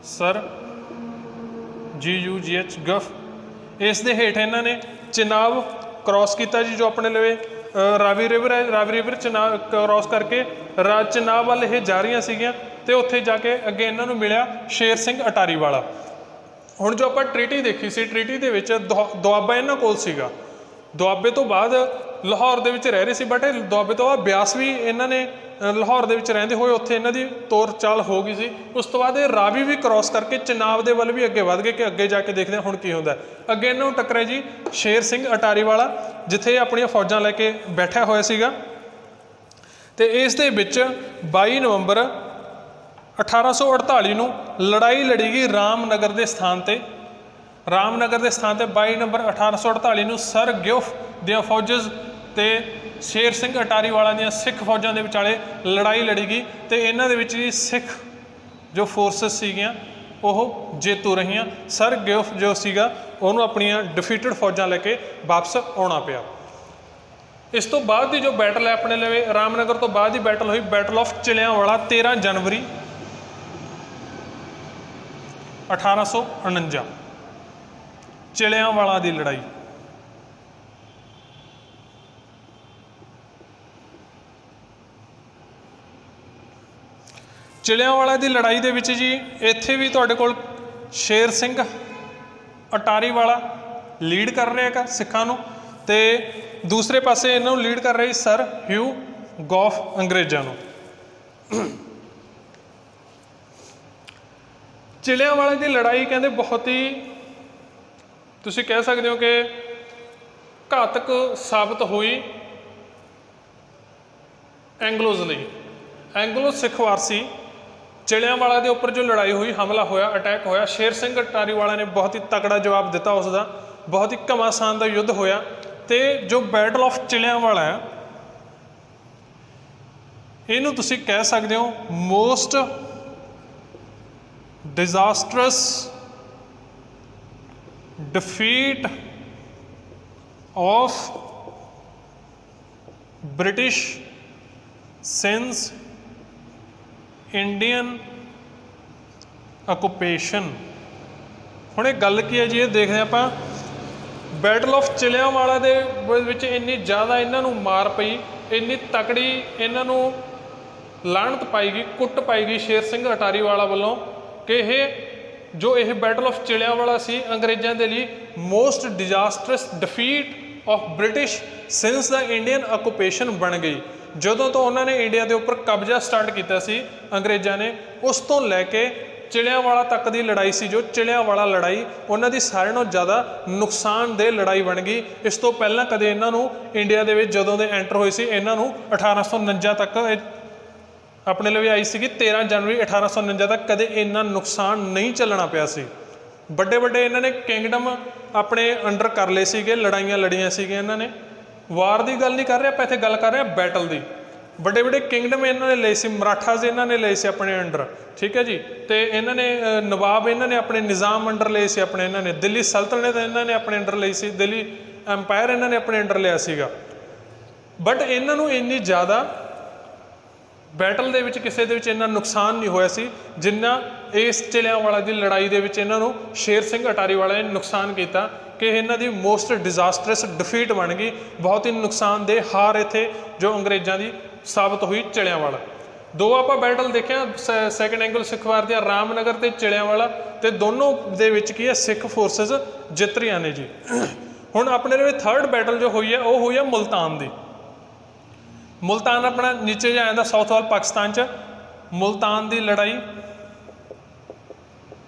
ਸਰ GUGH ਗਫ, ਇਸ ਦੇ ਹੇਠ ਇਹਨਾਂ ਨੇ ਚਿਨਾਬ ਕ੍ਰੋਸ ਕੀਤਾ ਜੀ, ਜੋ ਆਪਣੇ ਲਵੇ ਰਾਵੀ ਰਿਵਰ ਹੈ। ਰਾਵੀ ਰਿਵਰ ਚਿਨਾਬ ਕ੍ਰੋਸ ਕਰਕੇ ਚਿਨਾਬ ਵੱਲ ਇਹ ਜਾ ਰਹੀਆਂ ਸੀਗੀਆਂ ਅਤੇ ਉੱਥੇ ਜਾ ਕੇ ਅੱਗੇ ਇਹਨਾਂ ਨੂੰ ਮਿਲਿਆ ਸ਼ੇਰ ਸਿੰਘ ਅਟਾਰੀ ਵਾਲਾ। ਹੁਣ ਜੋ ਆਪਾਂ ਟਰੀਟੀ ਦੇਖੀ ਸੀ, ਟਰੀਟੀ ਦੇ ਵਿੱਚ ਦੁਆਬਾ ਇਹਨਾਂ ਕੋਲ ਸੀਗਾ। ਦੁਆਬੇ ਤੋਂ ਬਾਅਦ ਲਾਹੌਰ ਦੇ ਵਿੱਚ ਰਹਿ ਰਹੇ ਸੀ, ਬਟ ਦੁਆਬੇ ਤੋਂ ਬਾਅਦ ਬਿਆਸ ਵੀ ਇਹਨਾਂ ਨੇ ਲਾਹੌਰ ਦੇ ਵਿੱਚ ਰਹਿੰਦੇ ਹੋਏ ਉੱਥੇ ਇਹਨਾਂ ਦੀ ਤੋਰ ਚਾਲ ਹੋ ਗਈ ਸੀ। ਉਸ ਤੋਂ ਬਾਅਦ ਇਹ ਰਾਵੀ ਵੀ ਕ੍ਰੋਸ ਕਰਕੇ ਚਿਨਾਬ ਦੇ ਵੱਲ ਵੀ ਅੱਗੇ ਵੱਧ ਗਏ ਕਿ ਅੱਗੇ ਜਾ ਕੇ ਦੇਖਦੇ ਹਾਂ ਹੁਣ ਕੀ ਹੁੰਦਾ। ਅੱਗੇ ਇਹਨਾਂ ਨੂੰ ਟੱਕਰਿਆ ਜੀ ਸ਼ੇਰ ਸਿੰਘ ਅਟਾਰੀ ਵਾਲਾ, ਜਿੱਥੇ ਇਹ ਆਪਣੀਆਂ ਫੌਜਾਂ ਲੈ ਕੇ ਬੈਠਿਆ ਹੋਇਆ ਸੀਗਾ। ਅਤੇ ਇਸ ਦੇ ਵਿੱਚ 22 ਨਵੰਬਰ 1848 ਨੂੰ ਲੜਾਈ ਲੜੀ ਗਈ ਰਾਮਨਗਰ ਦੇ ਸਥਾਨ 'ਤੇ। ਰਾਮਨਗਰ ਦੇ ਸਥਾਨ 'ਤੇ 22 ਨਵੰਬਰ 1848 ਨੂੰ ਸਰ ਗਿਓਫ ਦੀਆਂ ਫੌਜਸ ਅਤੇ ਸ਼ੇਰ ਸਿੰਘ ਅਟਾਰੀ ਵਾਲਾ ਦੀਆਂ ਸਿੱਖ ਫੌਜਾਂ ਦੇ ਵਿਚਾਲੇ ਲੜਾਈ ਲੜੀ ਗਈ ਅਤੇ ਇਹਨਾਂ ਦੇ ਵਿੱਚ ਜੀ ਸਿੱਖ ਜੋ ਫੋਰਸਿਸ ਸੀਗੀਆਂ ਉਹ ਜੇਤੂ ਰਹੀਆਂ। ਸਰ ਗਿਓਫ ਜੋ ਸੀਗਾ ਉਹਨੂੰ ਆਪਣੀਆਂ ਡਿਫੀਟਡ ਫੌਜਾਂ ਲੈ ਕੇ ਵਾਪਸ ਆਉਣਾ ਪਿਆ। ਇਸ ਤੋਂ ਬਾਅਦ ਦੀ ਜੋ ਬੈਟਲ ਹੈ ਆਪਣੇ ਲਈ ਰਾਮਨਗਰ ਤੋਂ ਬਾਅਦ ਦੀ ਬੈਟਲ ਹੋਈ ਬੈਟਲ ਆਫ ਚਿਲਿਆਂਵਾਲਾ 13 ਜਨਵਰੀ 1849, ਚਿਲਿਆਂਵਾਲਾ ਦੀ ਲੜਾਈ। ਚਿਲਿਆਂਵਾਲਾ ਦੀ ਲੜਾਈ ਦੇ ਵਿੱਚ ਜੀ ਇੱਥੇ ਵੀ ਤੁਹਾਡੇ ਕੋਲ ਸ਼ੇਰ ਸਿੰਘ ਅਟਾਰੀ ਵਾਲਾ ਲੀਡ ਕਰ ਰਿਹਾ ਹੈਗਾ ਸਿੱਖਾਂ ਨੂੰ, ਤੇ ਦੂਸਰੇ ਪਾਸੇ ਇਹਨਾਂ ਨੂੰ ਲੀਡ ਕਰ ਰਹੇ ਸਰ ਹਿਊ ਗੌਫ ਅੰਗਰੇਜ਼ਾਂ ਨੂੰ। ਚਿਲਿਆਂਵਾਲੇ ਦੀ ਲੜਾਈ ਕਹਿੰਦੇ ਬਹੁਤ ਹੀ ਤੁਸੀਂ ਕਹਿ ਸਕਦੇ ਹੋ ਕਿ ਘਾਤਕ ਸਾਬਤ ਹੋਈ ਐਂਗਲੋਜ਼ ਲਈ। ਐਂਗਲੋ ਸਿੱਖ ਵਾਰਸੀ ਚਿਲਿਆਂਵਾਲਾ ਦੇ ਉੱਪਰ ਜੋ ਲੜਾਈ ਹੋਈ, ਹਮਲਾ ਹੋਇਆ, ਅਟੈਕ ਹੋਇਆ, ਸ਼ੇਰ ਸਿੰਘ ਅਟਾਰੀਵਾਲਾ ਨੇ ਬਹੁਤ ਹੀ ਤਕੜਾ ਜਵਾਬ ਦਿੱਤਾ ਉਸ ਦਾ, ਬਹੁਤ ਹੀ ਘਮਾਸਾਨ ਦਾ ਯੁੱਧ ਹੋਇਆ। ਤੇ ਜੋ ਬੈਟਲ ਆਫ ਚਿਲਿਆਂਵਾਲਾ ਹੈ ਇਹਨੂੰ ਤੁਸੀਂ ਕਹਿ ਸਕਦੇ ਹੋ most disastrous defeat of British since Indian occupation. ਹੁਣ ਇਹ ਗੱਲ ਕੀ ਹੈ ਜੀ, ਇਹ ਦੇਖਦੇ ਆਪਾਂ। ਬੈਟਲ ਆਫ ਚਿਲਿਆਂਵਾਲਾ ਦੇ ਵਿੱਚ ਇੰਨੀ ਜ਼ਿਆਦਾ ਇਹਨਾਂ ਨੂੰ ਮਾਰ ਪਈ, ਇੰਨੀ ਤਕੜੀ ਇਹਨਾਂ ਨੂੰ ਲਾਹਣਤ ਪਾਈ ਗਈ, ਕੁੱਟ ਪਾਈ ਗਈ ਸ਼ੇਰ ਸਿੰਘ ਅਟਾਰੀਵਾਲਾ ਵੱਲੋਂ ਕਿ ਜੋ ਇਹ ਬੈਟਲ ਆਫ ਚਿਲਿਆਂਵਾਲਾ ਸੀ ਅੰਗਰੇਜ਼ਾਂ ਦੇ ਲਈ most disastrous defeat of British since ਦਾ ਇੰਡੀਅਨ ਆਕੂਪੇਸ਼ਨ ਬਣ ਗਈ। ਜਦੋਂ ਤੋਂ ਉਹਨਾਂ ਨੇ ਇੰਡੀਆ ਦੇ ਉੱਪਰ ਕਬਜ਼ਾ ਸਟਾਰਟ ਕੀਤਾ ਸੀ ਅੰਗਰੇਜ਼ਾਂ ਨੇ, ਉਸ ਤੋਂ ਲੈ ਕੇ ਚਿਲਿਆਂਵਾਲਾ ਤੱਕ ਦੀ ਲੜਾਈ ਸੀ ਜੋ ਚਿਲਿਆਂਵਾਲਾ ਲੜਾਈ ਉਹਨਾਂ ਦੀ ਸਾਰਿਆਂ ਨਾਲੋਂ ਜ਼ਿਆਦਾ ਨੁਕਸਾਨਦੇਹ ਲੜਾਈ ਬਣ ਗਈ। ਇਸ ਤੋਂ ਪਹਿਲਾਂ ਕਦੇ ਇਹਨਾਂ ਨੂੰ ਇੰਡੀਆ ਦੇ ਵਿੱਚ ਜਦੋਂ ਦੇ ਐਂਟਰ ਹੋਏ ਸੀ ਇਹਨਾਂ ਨੂੰ 1849 ਤੱਕ ਆਪਣੇ ਲਈ ਆਈ ਸੀਗੀ 13 ਜਨਵਰੀ 1849 ਤੱਕ ਕਦੇ ਇੰਨਾ ਨੁਕਸਾਨ ਨਹੀਂ ਝੱਲਣਾ ਪਿਆ ਸੀ। ਵੱਡੇ ਵੱਡੇ ਇਹਨਾਂ ਨੇ ਕਿੰਗਡਮ ਆਪਣੇ ਅੰਡਰ ਕਰ ਲਏ ਸੀਗੇ, ਲੜਾਈਆਂ ਲੜੀਆਂ ਸੀਗੀਆਂ ਇਹਨਾਂ ਨੇ। ਵਾਰ ਦੀ ਗੱਲ ਨਹੀਂ ਕਰ ਰਹੇ ਆਪਾਂ, ਇੱਥੇ ਗੱਲ ਕਰ ਰਹੇ ਹਾਂ ਬੈਟਲ ਦੀ। ਵੱਡੇ ਵੱਡੇ ਕਿੰਗਡਮ ਇਹਨਾਂ ਨੇ ਲਏ ਸੀ, ਮਰਾਠਾਜ਼ ਇਹਨਾਂ ਨੇ ਲਏ ਸੀ ਆਪਣੇ ਅੰਡਰ, ਠੀਕ ਹੈ ਜੀ। ਤੇ ਇਹਨਾਂ ਨੇ ਨਵਾਬ ਇਹਨਾਂ ਨੇ ਆਪਣੇ ਨਿਜ਼ਾਮ ਅੰਡਰ ਲਏ ਸੀ ਆਪਣੇ, ਇਹਨਾਂ ਨੇ ਦਿੱਲੀ ਸਲਤਨਤ ਇਹਨਾਂ ਨੇ ਆਪਣੇ ਅੰਡਰ ਲਈ ਸੀ, ਦਿੱਲੀ ਐਮਪਾਇਰ ਇਹਨਾਂ ਨੇ ਆਪਣੇ ਅੰਡਰ ਲਿਆ ਸੀਗਾ। ਬਟ ਇਹਨਾਂ ਨੂੰ ਇੰਨੀ ਜ਼ਿਆਦਾ ਬੈਟਲ ਦੇ ਵਿੱਚ ਕਿਸੇ ਦੇ ਵਿੱਚ ਇੰਨਾ ਨੁਕਸਾਨ ਨਹੀਂ ਹੋਇਆ ਸੀ ਜਿੰਨਾ ਇਸ ਚਿਲਿਆਂਵਾਲਾ ਦੀ ਲੜਾਈ ਦੇ ਵਿੱਚ ਇਹਨਾਂ ਨੂੰ ਸ਼ੇਰ ਸਿੰਘ ਅਟਾਰੀਵਾਲਾ ਨੇ ਨੁਕਸਾਨ ਕੀਤਾ ਕਿ ਇਹਨਾਂ ਦੀ ਮੋਸਟ ਡਿਜ਼ਾਸਟਰਸ ਡਿਫੀਟ ਬਣ ਗਈ। ਬਹੁਤ ਹੀ ਨੁਕਸਾਨਦੇਹ ਹਾਰ ਇੱਥੇ ਜੋ ਅੰਗਰੇਜ਼ਾਂ ਦੀ ਸਾਬਤ ਹੋਈ ਚਿਲਿਆਂਵਾਲਾ। ਦੋ ਆਪਾਂ ਬੈਟਲ ਦੇਖਿਆ ਸੈਕੰਡ ਐਂਗਲ ਸਿੱਖ ਵਾਰ ਦੀਆਂ, ਰਾਮਨਗਰ ਤੇ ਚਿਲਿਆਂਵਾਲਾ, ਤੇ ਦੋਨੋਂ ਦੇ ਵਿੱਚ ਕੀ ਹੈ ਸਿੱਖ ਫੋਰਸਿਸ ਜਿੱਤ ਰਹੀਆਂ ਨੇ ਜੀ। ਹੁਣ ਆਪਣੇ ਦੇ ਵਿੱਚ ਥਰਡ ਬੈਟਲ ਜੋ ਹੋਈ ਹੈ ਉਹ ਹੋਈ ਹੈ ਮੁਲਤਾਨ ਦੀ। ਮੁਲਤਾਨ ਆਪਣਾ ਨੀਚੇ ਜਿਹਾ ਆਉਂਦਾ ਸਾਊਥ ਵੱਲ ਪਾਕਿਸਤਾਨ 'ਚ। ਮੁਲਤਾਨ ਦੀ ਲੜਾਈ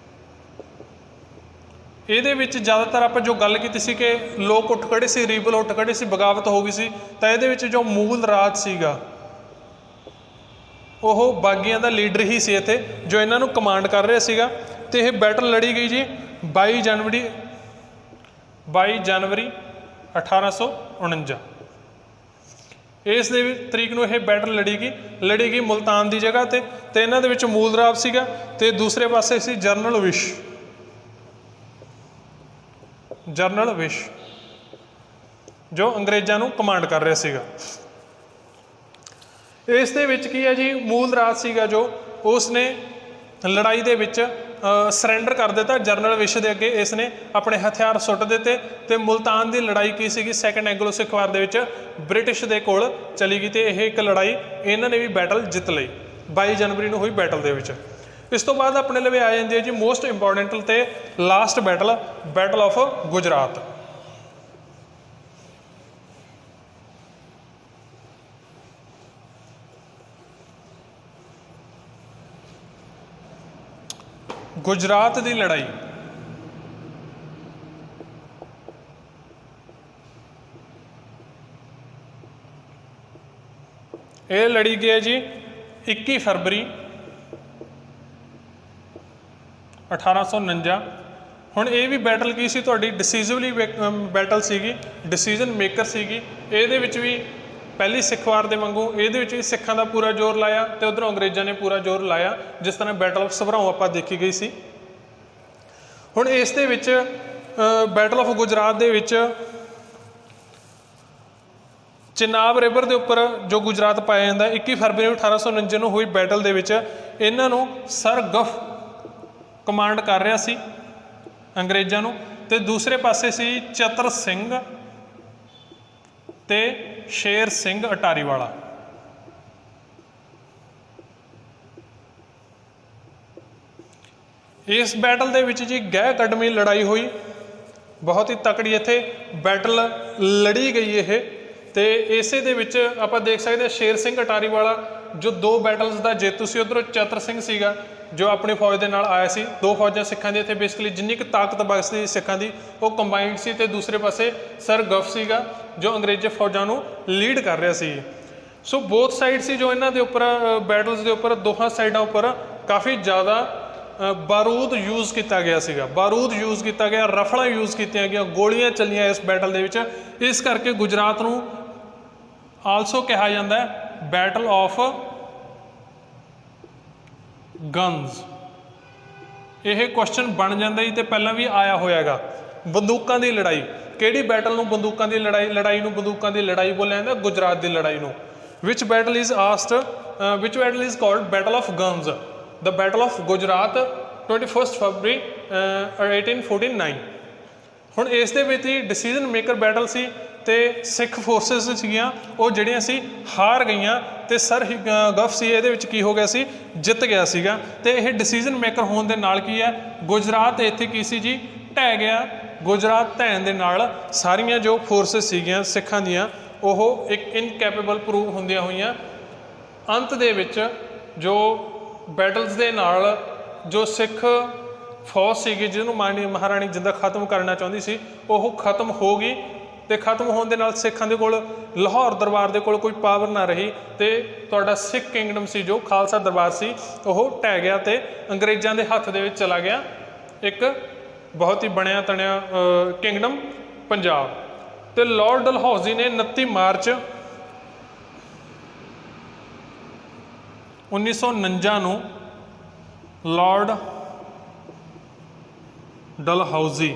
ਇਹਦੇ ਵਿੱਚ ਜ਼ਿਆਦਾਤਰ ਆਪਾਂ ਜੋ ਗੱਲ ਕੀਤੀ ਸੀ ਕਿ ਲੋਕ ਉੱਠ ਖੜੇ ਸੀ, ਰੀਬਲ ਉੱਠ ਖੜੇ ਸੀ, ਬਗਾਵਤ ਹੋ ਗਈ ਸੀ, ਤਾਂ ਇਹਦੇ ਵਿੱਚ ਜੋ ਮੂਲ ਰਾਜ ਸੀਗਾ ਉਹ ਬਾਗੀਆਂ ਦਾ ਲੀਡਰ ਹੀ ਸੀ ਇੱਥੇ ਜੋ ਇਹਨਾਂ ਨੂੰ ਕਮਾਂਡ ਕਰ ਰਿਹਾ ਸੀਗਾ। ਤੇ ਇਹ ਬੈਟਲ ਲੜੀ ਗਈ ਜੀ 22 ਜਨਵਰੀ 1849 ਇਸ ਦੇ ਤਰੀਕ ਨੂੰ ਇਹ ਬੈਟਲ ਲੜੀ ਗਈ ਮੁਲਤਾਨ ਦੀ ਜਗ੍ਹਾ ਤੇ ਇਹਨਾਂ ਦੇ ਵਿੱਚ ਮੂਲ ਰਾਜ ਸੀਗਾ ਤੇ ਦੂਸਰੇ ਪਾਸੇ ਸੀ ਜਨਰਲ ਵਿਸ਼ ਜੋ ਅੰਗਰੇਜ਼ਾਂ ਨੂੰ ਕਮਾਂਡ ਕਰ ਰਿਹਾ ਸੀਗਾ। ਇਸ ਦੇ ਵਿੱਚ ਕੀ ਹੈ ਜੀ, ਮੂਲ ਰਾਜ ਸੀਗਾ ਜੋ ਉਸ ਨੇ ਲੜਾਈ ਦੇ ਵਿੱਚ ਸਰੈਂਡਰ ਕਰ ਦਿੱਤਾ ਜਨਰਲ ਵਿਸ਼ ਦੇ ਅੱਗੇ। ਇਸ ਨੇ ਆਪਣੇ ਹਥਿਆਰ ਸੁੱਟ ਦਿੱਤੇ ਤੇ ਮੁਲਤਾਨ ਦੀ ਲੜਾਈ ਕੀ ਸੀਗੀ ਸੈਕੰਡ ਐਂਗਲੋ ਸਿੱਖ ਵਾਰ ਦੇ ਵਿੱਚ ਬ੍ਰਿਟਿਸ਼ ਦੇ ਕੋਲ ਚਲੀ ਗਈ ਤੇ ਇਹ ਇੱਕ ਲੜਾਈ ਇਹਨਾਂ ਨੇ ਵੀ ਬੈਟਲ ਜਿੱਤ ਲਈ 22 ਜਨਵਰੀ ਨੂੰ ਹੋਈ ਬੈਟਲ ਦੇ ਵਿੱਚ। ਇਸ ਤੋਂ ਬਾਅਦ ਆਪਣੇ ਲਈ ਆ ਜਾਂਦੀ ਹੈ ਜੀ ਮੋਸਟ ਇੰਪੋਰਟੈਂਟ ਤੇ last battle of Gujarat. Gujarat ਦੀ ਲੜਾਈ ਇਹ ਲੜੀ ਗਈ ਹੈ ਜੀ 21 ਫਰਵਰੀ 1849। ਹੁਣ ਇਹ ਵੀ ਬੈਟਲ ਕੀ ਸੀ ਤੁਹਾਡੀ ਡਿਸੀਜ਼ਿਵਲੀ ਬੈਟਲ ਸੀਗੀ, ਡਿਸੀਜਨ ਮੇਕਰ ਸੀਗੀ। ਇਹਦੇ ਵਿੱਚ ਵੀ ਪਹਿਲੀ ਸਿੱਖ ਵਾਰ ਦੇ ਵਾਂਗੂ ਇਹਦੇ ਵਿੱਚ ਵੀ ਸਿੱਖਾਂ ਦਾ ਪੂਰਾ ਜ਼ੋਰ ਲਾਇਆ ਤੇ ਉੱਧਰੋਂ ਅੰਗਰੇਜ਼ਾਂ ਨੇ ਪੂਰਾ ਜ਼ੋਰ ਲਾਇਆ, ਜਿਸ ਤਰ੍ਹਾਂ ਬੈਟਲ ਆਫ ਸਭਰਾਓ ਆਪਾਂ ਦੇਖੀ ਗਈ ਸੀ। ਹੁਣ ਇਸ ਦੇ ਵਿੱਚ ਬੈਟਲ ਆਫ ਗੁਜਰਾਤ ਦੇ ਵਿੱਚ ਚਿਨਾਬ ਰਿਵਰ ਦੇ ਉੱਪਰ ਜੋ ਗੁਜਰਾਤ ਪਾਇਆ ਜਾਂਦਾ 21 ਫਰਵਰੀ 1849 ਨੂੰ ਹੋਈ ਬੈਟਲ ਦੇ ਵਿੱਚ ਇਹਨਾਂ ਨੂੰ ਸਰ ਗਫ ਕਮਾਂਡ ਕਰ ਰਿਹਾ ਸੀ ਅੰਗਰੇਜ਼ਾਂ ਨੂੰ ਤੇ ਦੂਸਰੇ ਪਾਸੇ ਸੀ ਚਤਰ ਸਿੰਘ ਤੇ ਸ਼ੇਰ ਸਿੰਘ ਅਟਾਰੀਵਾਲਾ। ਇਸ ਬੈਟਲ ਦੇ ਵਿੱਚ ਜੀ ਗਹਿ ਕੱਢਵੀਂ ਲੜਾਈ ਹੋਈ बहुत ही तकड़ी इत्थे बैटल लड़ी गई ये। तो इसे दे विच आपां देख सकते हैं शेर सिंह अटारी वाला जो 2 बैटल्स का जेतू सी, उधरों चतर सिंह सीगा जो अपनी फौज के नाल आया सी। 2 फौजां सिखां दी इत्थे बेसिकली जिन्नी क ताकत बखदी सिखां दी वो कंबाइंड सी। ते दूसरे पासे सर गफ सीगा जो अंग्रेजी फौजां नूं लीड कर रहा सी। सो बोथ साइड सी जो इन्हां दे उपर बैटल्स के उपर दोहां साइडां उपर काफ़ी ज़्यादा बारूद यूज़ किया गया सीगा, बारूद यूज़ किया गया, रफलां यूज़ कीतियां गईयां, गोलियां चलियां इस बैटल दे विच। इस करके गुजरात नूं आलसो कहा जाता है बैटल ऑफ गन्स। यह क्वेश्चन बन जाता जी, तो पहला भी आया होयागा। बंदूकों की लड़ाई किहड़ी बैटल नूं बंदूकों की लड़ाई नूं बंदूकों की लड़ाई बोलिया जाता? गुजरात की लड़ाई नूं। विच battle is asked, which battle is called battle of guns? The battle of Gujarat 21 फरवरी 1849। हुण इस दे विच डिसीजन मेकर बैटल सी ते सिख फोर्सिस सीगियां वो जिहड़ियां सी हार गईयां ते सर गफ सी इहदे विच की हो गया सी, जित गया सीगा। ते इह डिसीजन मेकर होने दे नाल की है गुजरात इत्थे की सी जी, ढह गया। गुजरात ढहण दे नाल सारियां जो फोर्सिस सीगियां सिखां दियां वो एक इनकैपेबल प्रूव होंदियां होईयां। अंत दे विच जो बैटल्स दे नाल जो सिख फौज सीगी जिन्होंने महाराणी जिंदा खत्म करना चाहती सी वो खत्म हो गई। तो खत्म होने के नाल सिखां दे कोल लाहौर दरबार दे कोल कोई पावर ना रही तो तुहाडा सिख किंगडम सी जो खालसा दरबार सी वो ढह गया तो अंग्रेज़ों के हत्थ दे विच चला गया एक बहुत ही बनिया तनिया किंगडम पंजाब। तो लॉर्ड डलहौजी ने 29 मार्च 1949 नूं लॉर्ड डलहौजी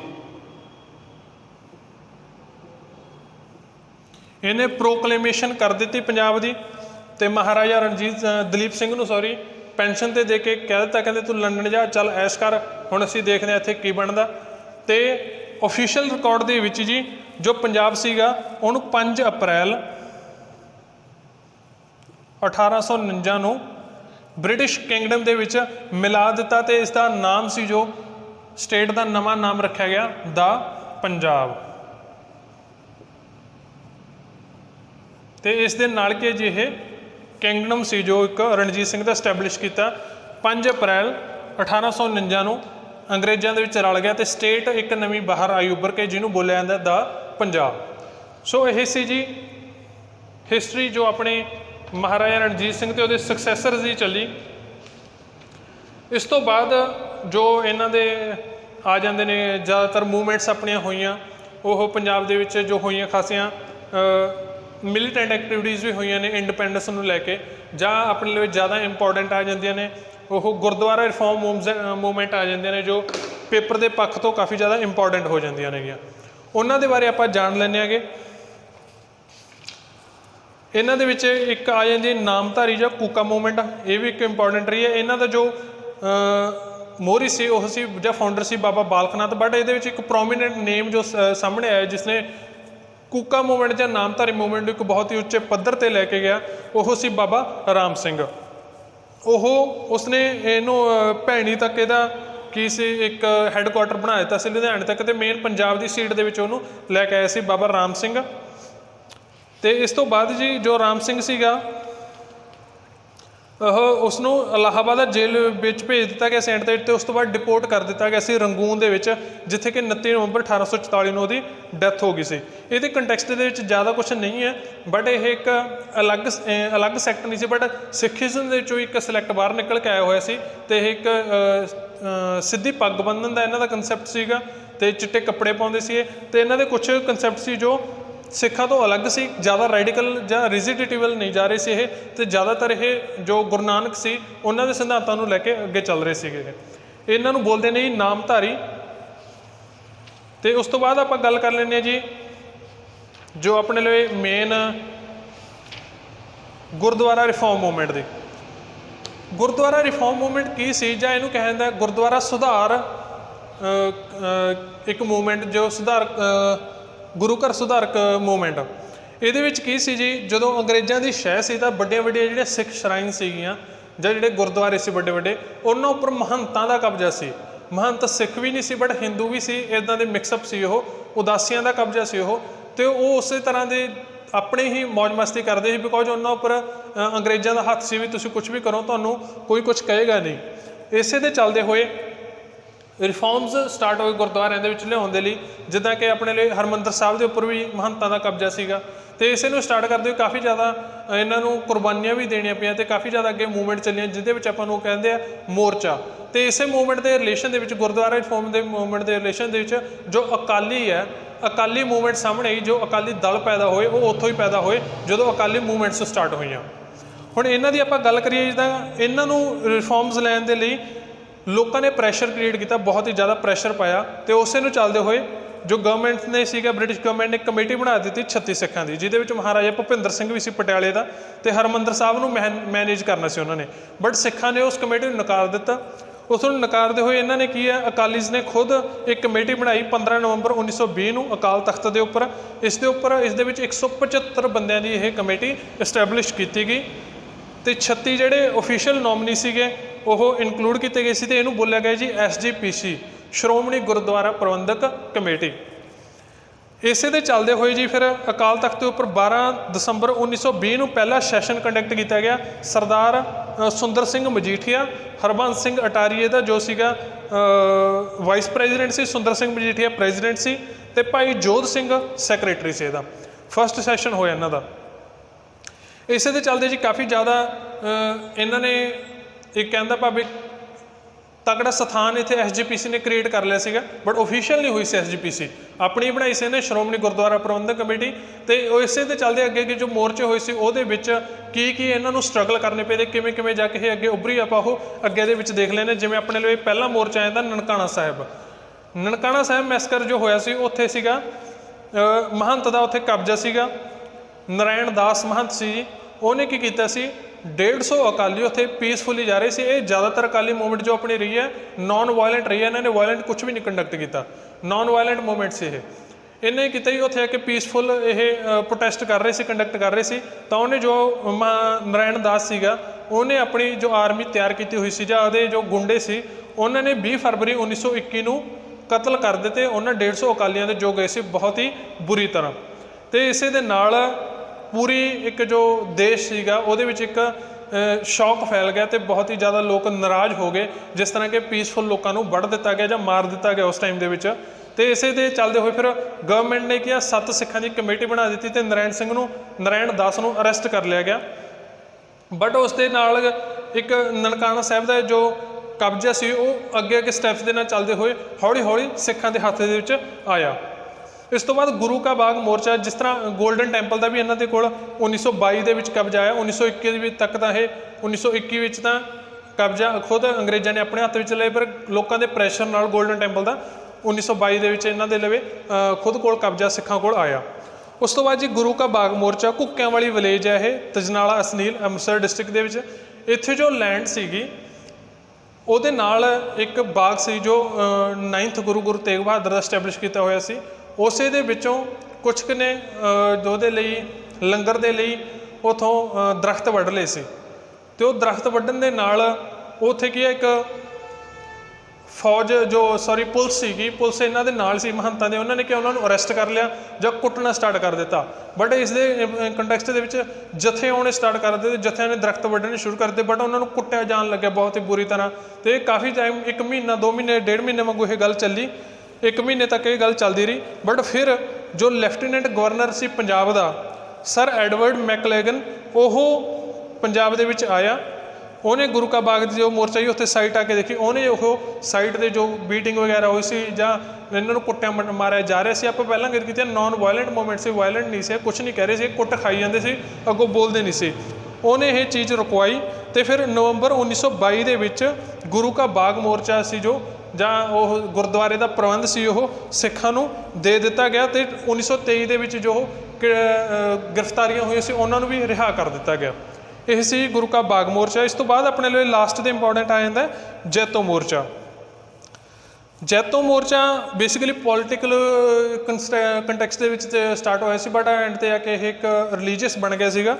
इन्हें प्रोकलेमेशन कर दी पंजाब की। तो महाराजा रणजीत दलीप सिंह नूं सॉरी पेंशन ते दे के कह दिता, कहते तू लंडन जा चल ऐश कर, हुण असीं देखते हैं इत्थे की बनदा। तो ऑफिशियल रिकॉर्ड दे विच जी जो पंजाब सीगा उहनूं 5 अप्रैल 1849 नूं ब्रिटिश किंगडम दे विच मिला दिता। तो इसका नाम सी जो स्टेट का नवा नाम रखा गया द पंजाब। तो इस दे नाल के जी ये किंगडम सी जो एक रणजीत सिंह का स्टैबलिश किया 5 अप्रैल 1849 नूं अंग्रेज़ों के विच रल गया। तो स्टेट एक नवी बाहर आई उभर के जिन्हों बोलिया जाता द पंजाब। सो यह सी जी हिस्टरी जो अपने महाराजा रणजीत सिंह ते उहदे सक्सैसर की चली। इस तो बाद जो इन्हां दे आ जाते ने ज़्यादातर मूवमेंट्स अपनियां होईयां वो पंजाब दे विच जो होईयां खासियां मिलीटेंट एक्टिविटीज़ भी हुई ने इंडिपेंडेंस नूं लैके जां अपने लिए ज़्यादा इंपॉर्टेंट आ जांदियां ने वो गुरुद्वारा रिफॉर्म मूवमेंट आ जांदियां ने जो पेपर के पक्ष तो काफ़ी ज़्यादा इंपॉर्टेंट हो जांदियां ने। उन्हां दे बारे आपां जान लैंदे आगे। इन्हां दे विच एक आ जांदी नामधारी जां कूका मूवमेंट, ये भी एक इंपॉर्टेंट रही है। इन्हां दा जो मोहरी सी वो सी जां फाउंडर सी बाबा बालक नाथ। बट ये एक प्रोमीनेंट नेम जो सामने आया जिसने कूका मूवमेंट या नामधारी मूवमेंट एक बहुत ही उच्चे पद्धर पर लैके गया वो सी बाबा राम सिंह। उसने इनू भैणी तक इहदा की सी एक हैडकुआटर बना दिता सी लुधियाने तक। तो मेन पंजाब की सीट दे विच उहनूं लैके आए सी बाबा राम सिंह। तो इस तो बाद जी जो राम सिंह सीगा उसनूं इलाहाबाद जेल विच भेज दिता गया सेंट दे। तो उस तो बाद डिपोर्ट कर दिता गया सी रंगून दे विच जिथे कि 29 नवंबर 1844 नूं उहदी डैथ हो गई सी। इहदे कंटैक्सट दे विच ज़्यादा कुछ नहीं है बट यह एक अलग सैक्ट नहीं सी बट सिखिज़म दे विचों एक सिलैक्ट बाहर निकल के आया हुआ सी। तो यह एक सीधी पग बन्नण दा इन्हां दा कंसैप्ट सीगा ते चिट्टे कपड़े पाउंदे सी। तो इन्हां दे कुछ कंसैप्ट सी जो सिखा तो अलग सी, ज़्यादा रैडिकल या रिजिडिटिवल नहीं जा रहे थे। तो ज़्यादातर ये जो गुरु नानक सी उन्होंने सिद्धांतों को लैके अगे चल रहे थे। इन्हों बोलते हैं जी नामधारी। तो उस तो बाद आप गल कर लें जी जो अपने लिए मेन गुरुद्वारा रिफॉर्म मूवमेंट की। गुरुद्वारा रिफॉर्म मूवमेंट की सी जां इहनूं कहा जाता है गुरुद्वारा सुधार एक मूवमेंट जो सुधार गुरु घर सुधारक मूवमेंट। ये की सी जी जो अंग्रेज़ों की शह से बड़िया बड़िया जो सिख श्राइन सीगियां जां जिहड़े गुरुद्वारे से बड़े बड़े उन्होंने उपर महंतां का कब्जा सी। महंत सिख भी नहीं सी बट हिंदू भी सी, इदां दे मिक्सअप सी वो, उदासियां दा कब्जा सी वो, तो वो उस तरह के अपने ही मौज मस्ती करते हैं बिकॉज उन्होंने उपर अंग्रेज़ों का हथ से भी तुम कुछ भी करो तो कोई कुछ कहेगा नहीं। इसे दे चलते हुए रिफॉर्म्स स्टार्ट होए गुरुद्वारों के लियाउण दे लई, जिद्दां कि अपने लिए हरमंदर साहब के उपर भी महंतां का कब्जा सीगा, तो इसे स्टार्ट करते हुए काफ़ी ज़्यादा इन्हों कुर्बानियां भी देनियां पईयां, तो काफ़ी ज़्यादा अगे मूवमेंट चलियां जिहदे आपां नूं कहंदे आ मोर्चा। तो इसे मूवमेंट के रिलेशन के गुरुद्वारा रिफॉर्म के मूवमेंट के रिलेशन के जो अकाली है, अकाली मूवमेंट सामने आई, जो अकाली दल पैदा होए वो उत्थों ही पैदा होए जो अकाली मूवमेंट्स स्टार्ट हुई। हुण इन्हां दी आपां गल करिए जिद्दां इन्हां नूं रिफॉर्म्स लैण दे लई लोगों ने प्रैशर क्रिएट किया, बहुत ही ज़्यादा प्रैशर पाया, तो उस चलते हुए जो गवर्नमेंट ने सीगा ब्रिटिश गवर्नमेंट ने कमेटी बना दी 36 सिखां की, जिहदे विच महाराजा भुपिंदर सिंह भी सी पटियाले का, तो हरमंदर साहब नूं मैनेज करना सी उन्होंने, बट सिखां ने उस कमेटी को नकार दिता। उसनूं नकारते हुए इन्होंने की है अकालीज ने खुद एक कमेटी बनाई 15 नवंबर 1920 को अकाल तख्त के उपर, इस 175 बंदियां की यह कमेटी इस्टैबलिश की गई, तो 36 जोड़े ऑफिशियल नॉमिनी सीगे वो इनकलूड किए गए थे, इनू बोलिया गया जी SGPC श्रोमणी गुरुद्वारा प्रबंधक कमेटी। इसे दे चलते हुए जी फिर अकाल तख्त के उपर 12 दसंबर 1920 को पहला सैशन कंडक्ट किया गया। सरदार सुंदर सिंह मजीठिया, हरबंस सिंह अटारीए का जो सीगा वाइस प्रेजिडेंट से, सुंदर सिंह मजीठिया प्रेजिडेंट से, तो भाई जोध सिंह सैक्रटरी से। इसका फर्स्ट सैशन होया इन्हों का। इसे दे चलते जी काफ़ी ज़्यादा इन्होंने एक कहता भाभी तगड़ा स्थान इतने SGPC ने क्रिएट कर लिया सीगा, बट ऑफिशियल नहीं हुई सी SGPC, अपनी बनाई सी इन्हें श्रोमणी गुरुद्वारा प्रबंधक कमेटी। तो इसे दे चलते अगे के जो मोर्चे हुए सी उहदे विच की इन्हों स्ट्रगल करने पे, किवें किवें जाके अगे उभरी आपां ओह अगे दे विच देख लेने। जिवें अपने लिए पहला मोर्चा आया ननकाणा साहिब, ननकाणा साहिब मैसकर जो होया सी उत्थे सीगा महंत का उत्थे कब्जा सीगा, नारायण दास महंत सी जी, उन्हें की कीता सी 150 अकाली उत्थे पीसफुली जा रहे थे। ये ज़्यादातर अकाली मूवमेंट जो अपनी रही है नॉन वायलेंट रही है, इन्होंने वायलेंट कुछ भी नहीं कंडक्ट किया, नॉन वायलेंट मूवमेंट से इन्हें किया ही उत्थे आके पीसफुल ये प्रोटेस्ट कर रहे थे, कंडक्ट कर रहे थे। तो उन्हें जो नारायण दास सीगा उन्हें अपनी जो आर्मी तैयार की हुई सी, जां जो गुंडे सी उन्होंने 20 फरवरी 1921 को कतल कर दिते। उन्होंने 150 अकालियों के जो गए सी बहुत ही बुरी तरह। तो इसे दे नाल पूरी एक जो देश सीगा उहदे विच एक शौक फैल गया, तो बहुत ही ज़्यादा लोग नाराज़ हो गए जिस तरह के पीसफुल लोगों को वढ़ दिता गया जां मार दिता गया उस टाइम के। तो इसे दे चलते हुए फिर गवर्नमेंट ने किया 7 सिखां की कमेटी बना दी, तो नारायण दास को अरेस्ट कर लिया गया। बट उस दे नाल एक ननकाणा साहिब का जो कब्जा सी वो अगे अगे स्टैप्स के नाल चलते हुए हौली हौली सिखां के हाथ दे आया। इस तो बाद गुरु का बाग मोर्चा, जिस तरह गोल्डन टैंपल का भी इन्हों के कोल 1922 के कब्जा आया, 1921 तक तो यह 1921 तो कब्जा खुद अंग्रेज़ों ने अपने हाथ में लिया, पर लोगों के प्रैशर नाल गोल्डन टैंपल का 1922 के इन्हों के लवे खुद को कब्जा सिखां को आया। उस तो बाद जी गुरु का बाग मोर्चा घुक्कियां वाली विलेज है, यह तजनाला असनील अमृतसर डिस्ट्रिक्ट के इत्थे जो लैंड सीगी उहदे नाल एक बाग सी जो 9th गुरु तेग बहादुर का स्टैबलिश किया हुआ सी। उसे दे विचों कुछ ने ਉਹਦੇ ਲਈ लंगर के लिए उतों दरख्त वढ़ लए सी, तो दरख्त वढ़न के नाल उत्थे की एक फौज जो पुलिस सीगी, पुलिस इन्हों के नाल सी महंतां दे, उन्होंने क्या उन्होंने अरेस्ट कर लिया ਜਾਂ कुटना स्टार्ट कर दिता। बट इस कंटैक्सट के विच जथे आने स्टार्ट कर दिते, जथियां ने दरख्त वढ़ने शुरू कर दिते, बट उन्होंने कुट्टिया जान लग्या बहुत ही बुरी तरह। तो ये काफ़ी टाइम 1 महीना 2 महीने 1.5 महीने वांगू ये गल चली, 1 महीने तक ये गल चलती रही। बट फिर जो लैफ्टिनेंट गवर्नर सी पंजाब का सर एडवर्ड मैकलेगन, वो पंजाब दे विच आया, उन्हें गुरु का बाग जो मोर्चा ही उत्थे साइट आके देखी, उन्हें वो साइट के जो बीटिंग वगैरह हुई सी जां इन्होंने कुट्टिया मारिया जा रहा से, आप पहला गल की नॉन वायलेंट मूवमेंट से, वायलेंट नहीं से, कुछ नहीं कह रहे थे, कुट खाई जाते थे, अगों बोलते नहीं से। उन्हें ये चीज़ रुकवाई, तो फिर नवंबर 1922 के विच गुरु का बाग मोर्चा सी जो जां वो गुरुद्वारे का प्रबंध सी वो सिखां नूं दे दिता गया। तो 1923 के विच जो गिरफ्तारियां हुई सी उन्होंने भी रिहा कर दिता गया। यह सी गुरु का बाग मोर्चा। इस तो बाद अपने लिए लास्ट तो इंपॉर्टेंट आ जाता है जैतो मोर्चा। जैतो मोर्चा बेसिकली पॉलिटिकल कंटैक्सट के विच स्टार्ट होया सी, बट एंड ते आके एक रिलीजियस बन गया सीगा।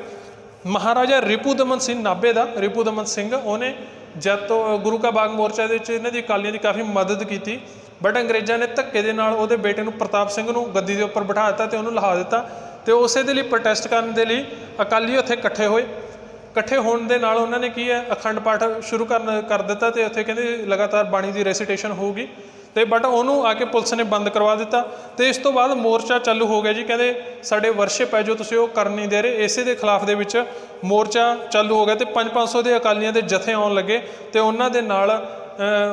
महाराजा रिपू दमन सिंह नाभे का, रिपू दमन सिंह उन्हें ਜੈਤੋ ਗੁਰੂ ਕਾ ਬਾਗ ਮੋਰਚਾ ਦੇ ਵਿੱਚ ਇਹਨਾਂ ਦੀ ਅਕਾਲੀਆਂ ਦੀ ਕਾਫੀ ਮਦਦ ਕੀਤੀ, ਬਟ ਅੰਗਰੇਜ਼ਾਂ ਨੇ ਧੱਕੇ ਦੇ ਨਾਲ ਉਹਦੇ ਬੇਟੇ ਨੂੰ ਪ੍ਰਤਾਪ ਸਿੰਘ ਨੂੰ ਗੱਦੀ ਦੇ ਉੱਪਰ ਬਿਠਾ ਦਿੱਤਾ ਅਤੇ ਉਹਨੂੰ ਲਹਾ ਦਿੱਤਾ। ਅਤੇ ਉਸੇ ਦੇ ਲਈ ਪ੍ਰੋਟੈਸਟ ਕਰਨ ਦੇ ਲਈ ਅਕਾਲੀ ਉੱਥੇ ਇਕੱਠੇ ਹੋਏ। ਇਕੱਠੇ ਹੋਣ ਦੇ ਨਾਲ ਉਹਨਾਂ ਨੇ ਕੀ ਹੈ, ਅਖੰਡ ਪਾਠ ਸ਼ੁਰੂ ਕਰ ਦਿੱਤਾ ਅਤੇ ਉੱਥੇ ਕਹਿੰਦੇ ਲਗਾਤਾਰ ਬਾਣੀ ਦੀ ਰੈਸੀਟੇਸ਼ਨ ਹੋਊਗੀ, ਅਤੇ ਬਟ ਉਹਨੂੰ ਆ ਕੇ ਪੁਲਿਸ ਨੇ ਬੰਦ ਕਰਵਾ ਦਿੱਤਾ। ਅਤੇ ਇਸ ਤੋਂ ਬਾਅਦ ਮੋਰਚਾ ਚਾਲੂ ਹੋ ਗਿਆ ਜੀ। ਕਹਿੰਦੇ ਸਾਡੇ ਵਰਸ਼ਿਪ ਹੈ ਜੋ ਤੁਸੀਂ ਉਹ ਕਰ ਨਹੀਂ ਦੇ ਰਹੇ, ਇਸੇ ਦੇ ਖਿਲਾਫ ਦੇ ਵਿੱਚ ਮੋਰਚਾ ਚਾਲੂ ਹੋ ਗਿਆ ਅਤੇ 500 ਦੇ ਅਕਾਲੀਆਂ ਦੇ ਜਥੇ ਆਉਣ ਲੱਗੇ ਅਤੇ ਉਹਨਾਂ ਦੇ ਨਾਲ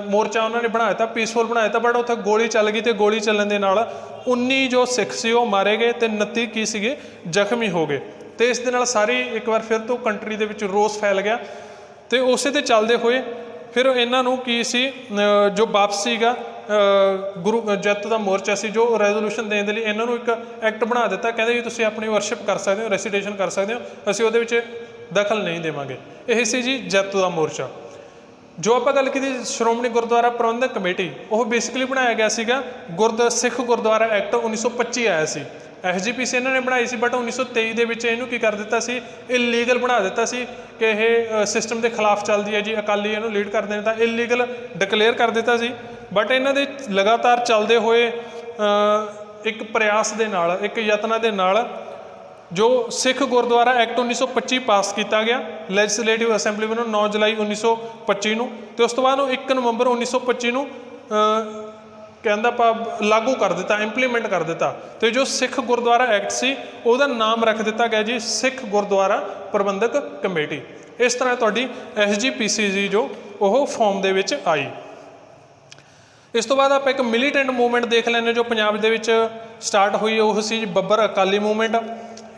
ਮੋਰਚਾ ਉਹਨਾਂ ਨੇ ਬਣਾ ਦਿੱਤਾ, ਪੀਸਫੁਲ ਬਣਾ ਦਿੱਤਾ। ਬਟ ਉੱਥੇ ਗੋਲੀ ਚੱਲ ਗਈ ਅਤੇ ਗੋਲੀ ਚੱਲਣ ਦੇ ਨਾਲ 19 ਜੋ ਸਿੱਖ ਸੀ ਉਹ ਮਾਰੇ ਗਏ ਅਤੇ 29 ਕੀ ਸੀਗੇ ਜ਼ਖਮੀ ਹੋ ਗਏ। ਅਤੇ ਇਸ ਦੇ ਨਾਲ ਸਾਰੀ ਇੱਕ ਵਾਰ ਫਿਰ ਤੋਂ ਕੰਟਰੀ ਦੇ ਵਿੱਚ ਰੋਸ ਫੈਲ ਗਿਆ। ਅਤੇ ਉਸੇ 'ਤੇ ਚੱਲਦੇ ਹੋਏ ਫਿਰ ਇਹਨਾਂ ਨੂੰ ਕੀ ਸੀ, ਜੋ ਵਾਪਸ ਸੀਗਾ ਗੁਰੂ ਜੈਤੋ ਦਾ ਮੋਰਚਾ ਸੀ, ਜੋ ਰੈਜ਼ੋਲੂਸ਼ਨ ਦੇਣ ਦੇ ਲਈ ਇਹਨਾਂ ਨੂੰ ਇੱਕ ਐਕਟ ਬਣਾ ਦਿੱਤਾ। ਕਹਿੰਦੇ ਜੀ ਤੁਸੀਂ ਆਪਣੀ ਵਰਸ਼ਿਪ ਕਰ ਸਕਦੇ ਹੋ, ਰੈਸੀਟੇਸ਼ਨ ਕਰ ਸਕਦੇ ਹੋ, ਅਸੀਂ ਉਹਦੇ ਵਿੱਚ ਦਖਲ ਨਹੀਂ ਦੇਵਾਂਗੇ। ਇਹ ਸੀ ਜੀ ਜੈਤੋ ਦਾ ਮੋਰਚਾ। ਜੋ ਆਪਾਂ ਗੱਲ ਕੀਤੀ ਸ਼੍ਰੋਮਣੀ ਗੁਰਦੁਆਰਾ ਪ੍ਰਬੰਧਕ ਕਮੇਟੀ, ਉਹ ਬੇਸਿਕਲੀ ਬਣਾਇਆ ਗਿਆ ਸੀਗਾ ਸਿੱਖ ਗੁਰਦੁਆਰਾ ਐਕਟ 1925 ਆਇਆ ਸੀ, SGPC ਇਹਨਾਂ ਨੇ ਬਣਾਈ ਸੀ। ਬਟ 1923 ਦੇ ਵਿੱਚ ਇਹਨੂੰ ਕੀ ਕਰ ਦਿੱਤਾ ਸੀ, ਇਲੀਗਲ ਬਣਾ ਦਿੱਤਾ ਸੀ ਕਿ ਇਹ ਸਿਸਟਮ ਦੇ ਖਿਲਾਫ ਚੱਲਦੀ ਹੈ ਜੀ, ਅਕਾਲੀ ਇਹਨੂੰ ਲੀਡ ਕਰਦੇ ਨੇ, ਤਾਂ ਇਲੀਗਲ ਡਿਕਲੇਅਰ ਕਰ ਦਿੱਤਾ ਸੀ। ਬਟ ਇਹਨਾਂ ਦੇ ਲਗਾਤਾਰ ਚੱਲਦੇ ਹੋਏ ਇੱਕ ਪ੍ਰਯਾਸ ਦੇ ਨਾਲ, ਇੱਕ ਯਤਨਾਂ ਦੇ ਨਾਲ ਜੋ ਸਿੱਖ ਗੁਰਦੁਆਰਾ ਐਕਟ 1925 ਪਾਸ ਕੀਤਾ ਗਿਆ ਲੈਜਿਸਲੇਟਿਵ ਅਸੈਂਬਲੀ ਵੱਲੋਂ 9 ਜੁਲਾਈ 1925 ਨੂੰ, ਅਤੇ ਉਸ ਤੋਂ ਬਾਅਦ 1 ਨਵੰਬਰ 1925 ਨੂੰ ਕਹਿੰਦਾ ਆਪਾਂ ਲਾਗੂ ਕਰ ਦਿੱਤਾ, ਇੰਪਲੀਮੈਂਟ ਕਰ ਦਿੱਤਾ। ਅਤੇ ਜੋ ਸਿੱਖ ਗੁਰਦੁਆਰਾ ਐਕਟ ਸੀ ਉਹਦਾ ਨਾਮ ਰੱਖ ਦਿੱਤਾ ਗਿਆ ਜੀ ਸਿੱਖ ਗੁਰਦੁਆਰਾ ਪ੍ਰਬੰਧਕ ਕਮੇਟੀ। ਇਸ ਤਰ੍ਹਾਂ ਤੁਹਾਡੀ SGPC ਜੀ ਜੋ ਉਹ ਫਾਰਮ ਦੇ ਵਿੱਚ ਆਈ। ਇਸ ਤੋਂ ਬਾਅਦ ਆਪਾਂ ਇੱਕ ਮਿਲੀਟੈਂਟ ਮੂਵਮੈਂਟ ਦੇਖ ਲੈਂਦੇ ਜੋ ਪੰਜਾਬ ਦੇ ਵਿੱਚ ਸਟਾਰਟ ਹੋਈ, ਉਹ ਸੀ ਜੀ ਬੱਬਰ ਅਕਾਲੀ ਮੂਵਮੈਂਟ।